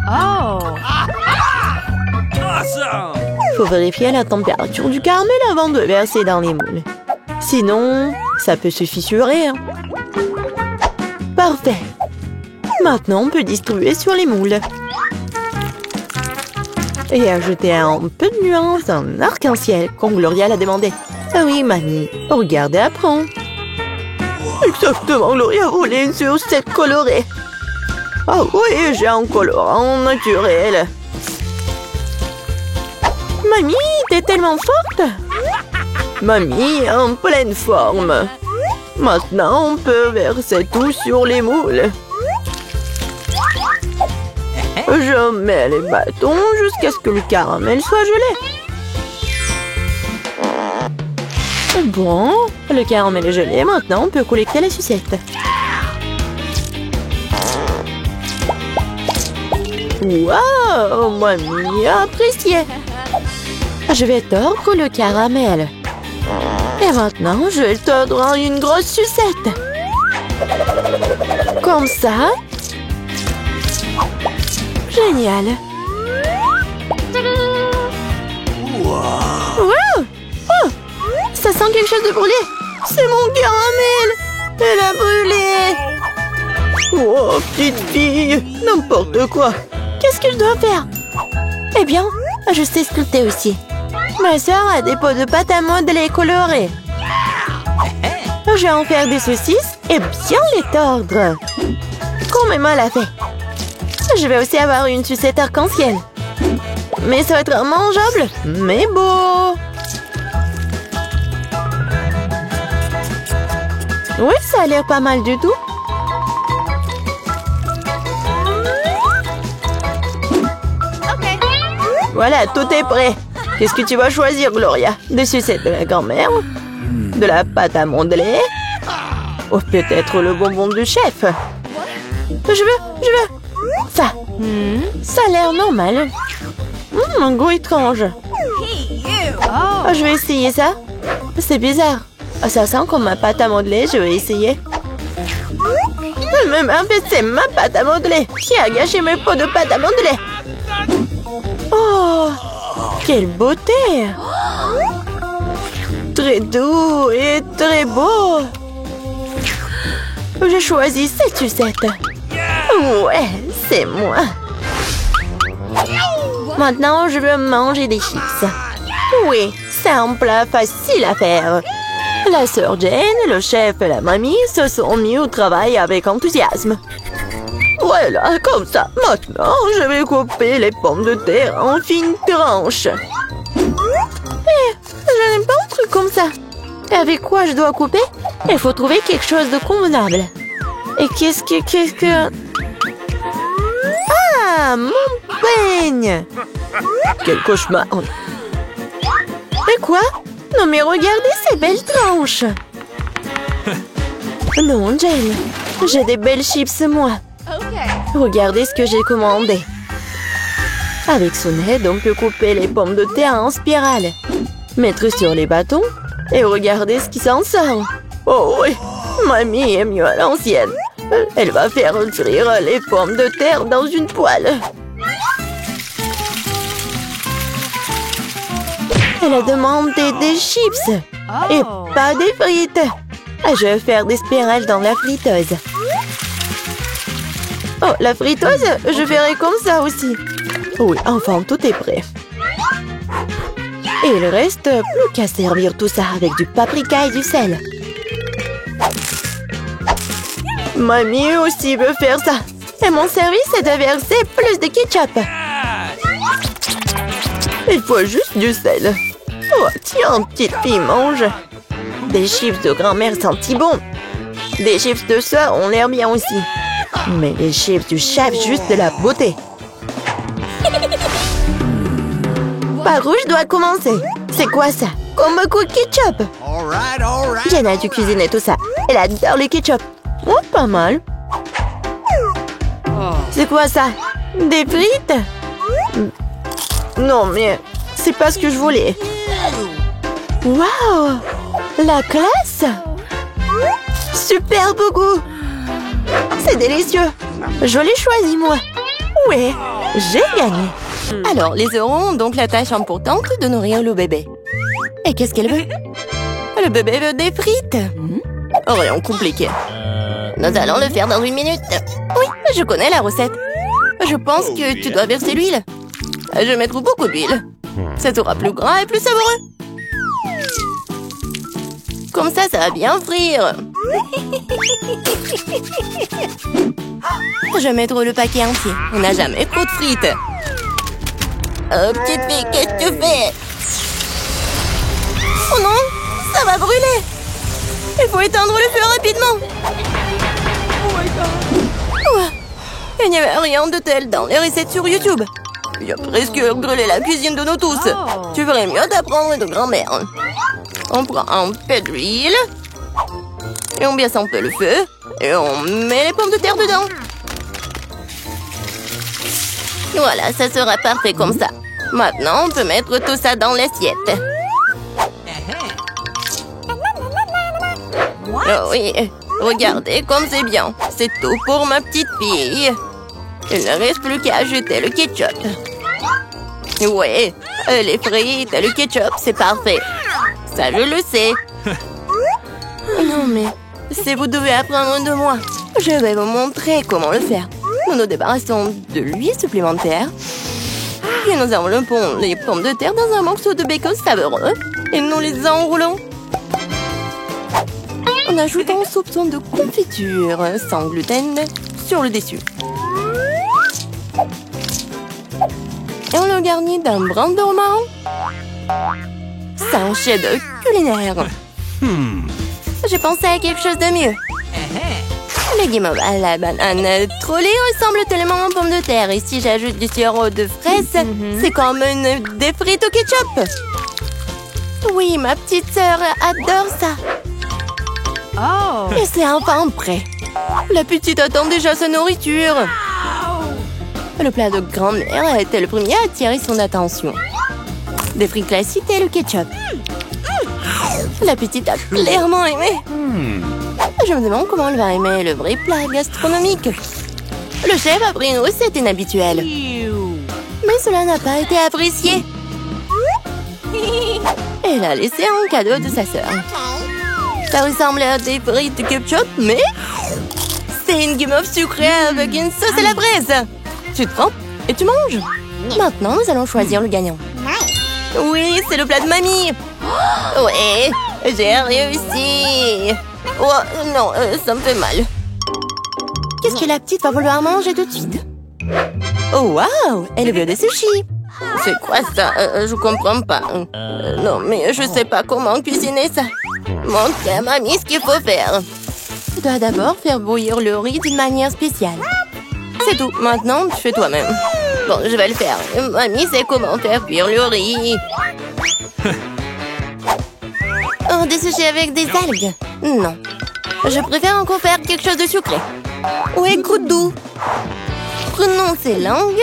Awesome! Faut vérifier la température du caramel avant de verser dans les moules. Sinon, ça peut se fissurer. Hein. Parfait. Maintenant, on peut distribuer sur les moules. Et ajouter un peu de nuance en arc-en-ciel, comme Gloria l'a demandé. Ah oui, mamie. Regardez, apprends. Exactement, Gloria voulait une sucette colorée. Ah oui, j'ai un colorant naturel. Mamie, t'es tellement forte. Mamie, en pleine forme. Maintenant, on peut verser tout sur les moules. Je mets les bâtons jusqu'à ce que le caramel soit gelé. Bon, le caramel est gelé. Maintenant, on peut collecter les sucettes. Wow, mamie a apprécié. Je vais tordre le caramel. Et maintenant, je vais tordre une grosse sucette. Comme ça. Génial. Wow. Oh, ça sent quelque chose de brûlé. C'est mon caramel. Elle a brûlé. Oh, petite fille. N'importe quoi. Qu'est-ce que je dois faire? Eh bien, je sais sculpter aussi. Ma sœur a des pots de pâte à modeler colorés. Je vais en faire des saucisses et bien les tordre. Comme maman l'a fait. Je vais aussi avoir une sucette arc-en-ciel. Mais ça va être mangeable, mais beau. Oui, ça a l'air pas mal du tout. Voilà, tout est prêt. Qu'est-ce que tu vas choisir, Gloria? Des sucettes de la grand-mère? De la pâte à modeler? Ou peut-être le bonbon du chef? Je veux. Ça. Ça a l'air normal. Un goût étrange. Oh, je vais essayer ça. C'est bizarre. Ça sent comme ma pâte à modeler. Je vais essayer. Mais en fait, c'est ma pâte à modeler. Qui a gâché mes pots de pâte à modeler? Oh, quelle beauté! Très doux et très beau. J'ai choisi cette sucette. Ouais, c'est moi. Maintenant, je veux manger des chips. Oui, c'est un plat facile à faire. La sœur Jane, le chef et la mamie se sont mis au travail avec enthousiasme. Voilà, comme ça. Maintenant, je vais couper les pommes de terre en fines tranches. Je n'aime pas un truc comme ça. Et avec quoi je dois couper? Il faut trouver quelque chose de convenable. Et qu'est-ce que... Ah, mon peigne! Quel cauchemar! Et quoi? Non mais regardez ces belles tranches! Non, Jane, j'ai des belles chips, moi. Regardez ce que j'ai commandé. Avec son aide, on peut couper les pommes de terre en spirale, mettre sur les bâtons et regardez ce qui s'en sort. Oh oui, mamie est mieux à l'ancienne. Elle va faire cuire les pommes de terre dans une poêle. Elle a demandé des chips et pas des frites. Je vais faire des spirales dans la friteuse. Oh, la friteuse, je ferai comme ça aussi. Oui, enfin, tout est prêt. Et il reste plus qu'à servir tout ça avec du paprika et du sel. Mamie aussi veut faire ça. Et mon service est de verser plus de ketchup. Il faut juste du sel. Oh, tiens, petite fille, mange. Des chips de grand-mère sentent si bon. Des chips de soeur ont l'air bien aussi. Mais les chips du chef, juste de la beauté. Par où je dois commencer? C'est quoi ça? Comme un coup de ketchup. Jenna a dû cuisiner tout ça. Elle adore le ketchup. Oh, pas mal. C'est quoi ça? Des frites? Non, mais c'est pas ce que je voulais. Waouh! La classe! Superbe goût. C'est délicieux. Je l'ai choisi, moi. Ouais, j'ai gagné. Alors, les euros ont donc la tâche importante de nourrir le bébé. Et qu'est-ce qu'elle veut? Le bébé veut des frites. Rien compliqué. Nous allons le faire dans 1 minute. Oui, je connais la recette. Je pense que tu dois verser l'huile. Je vais mettre beaucoup d'huile. Ça sera plus gras et plus savoureux. Comme ça va bien frire. Je vais mettre le paquet entier. On n'a jamais trop de frites. Oh, petite fille, qu'est-ce que tu fais? Oh non, ça va brûler. Il faut éteindre le feu rapidement. Ouais. Il n'y avait rien de tel dans les recettes sur YouTube. Il a presque brûlé la cuisine de nous tous. Tu ferais mieux d'apprendre de grand-mère. On prend un peu d'huile. Et on baisse un peu le feu. Et on met les pommes de terre dedans. Voilà, ça sera parfait comme ça. Maintenant, on peut mettre tout ça dans l'assiette. Oh oui, regardez comme c'est bien. C'est tout pour ma petite fille. Il ne reste plus qu'à ajouter le ketchup. Ouais, les frites et le ketchup, c'est parfait. Ça, je le sais. Non, mais si vous devez apprendre de moi, je vais vous montrer comment le faire. Nous nous débarrassons de l'huile supplémentaire. Puis nous enveloppons les pommes de terre dans un morceau de bacon savoureux. Et nous les enroulons. En ajoutant un soupçon de confiture sans gluten sur le dessus. Et on le garnit d'un brin de romarin. C'est un chef-d'œuvre culinaire. J'ai pensé à quelque chose de mieux. Le guimauve à la banane trollée ressemble tellement aux pommes de terre. Et si j'ajoute du sirop de fraise, c'est comme des frites au ketchup. Oui, ma petite sœur adore ça. Et c'est enfin prêt. La petite attend déjà sa nourriture. Le plat de grand-mère était le premier à attirer son attention. Des frites classiques et le ketchup. La petite a clairement aimé. Je me demande comment elle va aimer le vrai plat gastronomique. Le chef a pris une recette inhabituelle. Mais cela n'a pas été apprécié. Elle a laissé un cadeau de sa sœur. Ça ressemble à des frites de ketchup, mais c'est une guimauve sucrée avec une sauce à la braise. Tu te prends et tu manges. Maintenant, nous allons choisir le gagnant. Oui, c'est le plat de mamie. Ouais, j'ai réussi. Oh non, ça me fait mal. Qu'est-ce que la petite va vouloir manger tout de suite? Oh waouh, elle veut des sushis. C'est quoi ça? Je comprends pas. Non, mais je sais pas comment cuisiner ça. Montre à mamie ce qu'il faut faire. Tu dois d'abord faire bouillir le riz d'une manière spéciale. C'est tout. Maintenant, tu fais toi-même. Bon, je vais le faire. Mamie sait comment faire cuire le riz. Oh, des sushis avec des algues? Non. Je préfère encore faire quelque chose de sucré. Ouais, goûte doux. Prenons ces langues.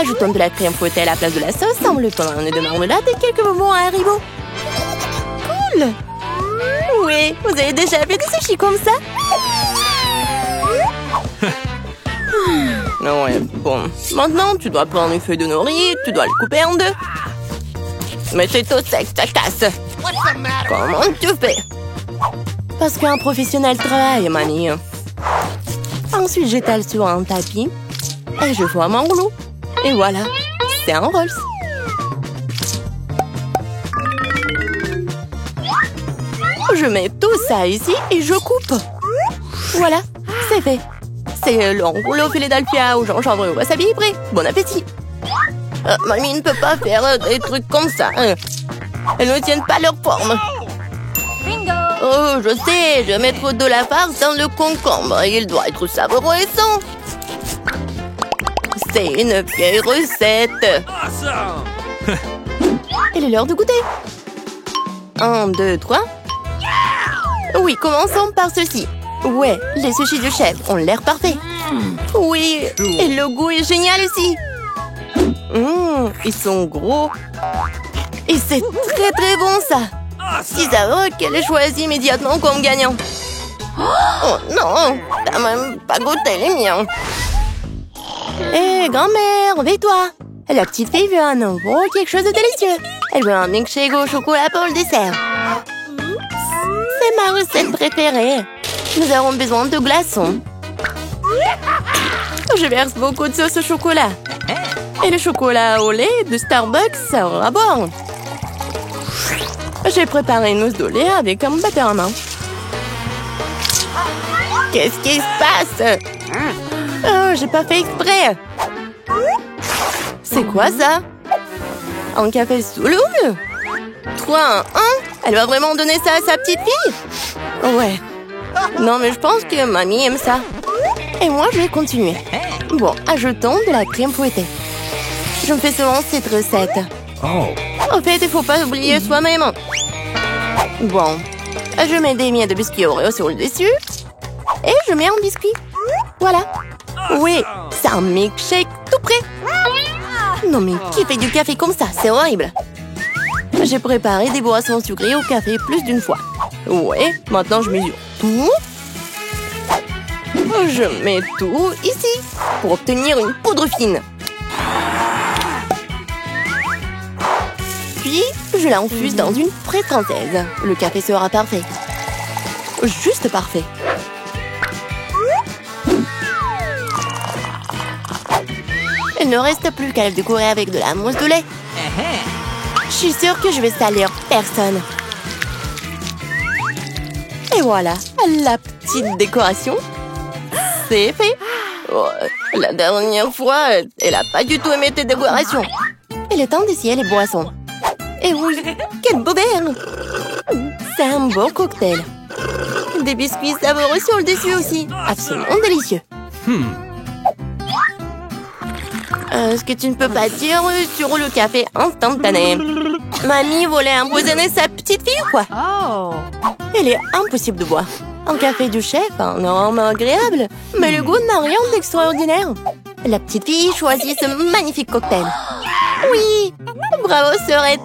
Ajoutons de la crème fouettée à la place de la sauce, enveloppons un nez de marmelade et quelques bonbons à Haribo. Cool! Oui, vous avez déjà fait des sushis comme ça? Ouais, bon. Maintenant, tu dois prendre une feuille de nori, tu dois le couper en deux. Mais c'est tout sec, ta tasse. Comment tu fais? Parce qu'un professionnel travaille, mamie. Ensuite, j'étale sur un tapis et je forme un rouleau. Et voilà, c'est un Rolls. Je mets tout ça ici et je coupe. Voilà, c'est fait. C'est le rouleau Philadelphia au gingembre et au wasabi prêt. Bon appétit. Mamie ne peut pas faire des trucs comme ça. Elles ne tiennent pas leur forme. Oh, je sais, je vais mettre de la farce dans le concombre. Il doit être savoureux et sain. C'est une vieille recette. Il est l'heure de goûter. 1, 2, 3. Oui, commençons par ceci. Ouais, les sushis du chef ont l'air parfaits. Oui, et le goût est génial aussi. Ils sont gros. Et c'est très très bon ça. Si ça va qu'elle ait choisi immédiatement comme gagnant. Oh non, t'as même pas goûté les miens. Hé, grand-mère, réveille-toi. La petite fille veut un nouveau quelque chose de délicieux. Elle veut un milkshake au chocolat pour le dessert. C'est ma recette préférée. Nous avons besoin de glaçons. Je verse beaucoup de sauce au chocolat. Et le chocolat au lait de Starbucks sera bon. J'ai préparé une mousse de lait avec un batteur à main. Qu'est-ce qui se passe? Oh, j'ai pas fait exprès. C'est quoi ça? Un café sous l'eau? 3, 1, 1? Elle va vraiment donner ça à sa petite fille? Ouais. Non, mais je pense que mamie aime ça. Et moi, je vais continuer. Bon, ajoutons de la crème fouettée. Je me fais souvent cette recette. En fait, il faut pas oublier soi-même. Bon, je mets des miettes de biscuits Oreo sur le dessus. Et je mets un biscuit. Voilà. Oui, c'est un milkshake tout prêt. Non mais qui fait du café comme ça? C'est horrible. J'ai préparé des boissons sucrées au café plus d'une fois. Ouais, maintenant je mesure tout. Je mets tout ici pour obtenir une poudre fine. Puis, je l'infuse dans une fraise française. Le café sera parfait. Juste parfait. Il ne reste plus qu'à le décorer avec de la mousse de lait. Je suis sûre que je vais salir personne. Et voilà, la petite décoration. C'est fait. Oh, la dernière fois, elle a pas du tout aimé tes décorations. Il est temps d'essayer les boissons. Et oui, quel beau verre! C'est un beau cocktail. Des biscuits savoureux sur le dessus aussi. Absolument délicieux. Ce que tu ne peux pas dire sur le café instantané. Mamie voulait empoisonner sa petite fille ou quoi? Il est impossible de boire. Un café du chef, un arôme agréable, mais le goût n'a rien d'extraordinaire. La petite fille choisit ce magnifique cocktail. Oui, bravo sœurette,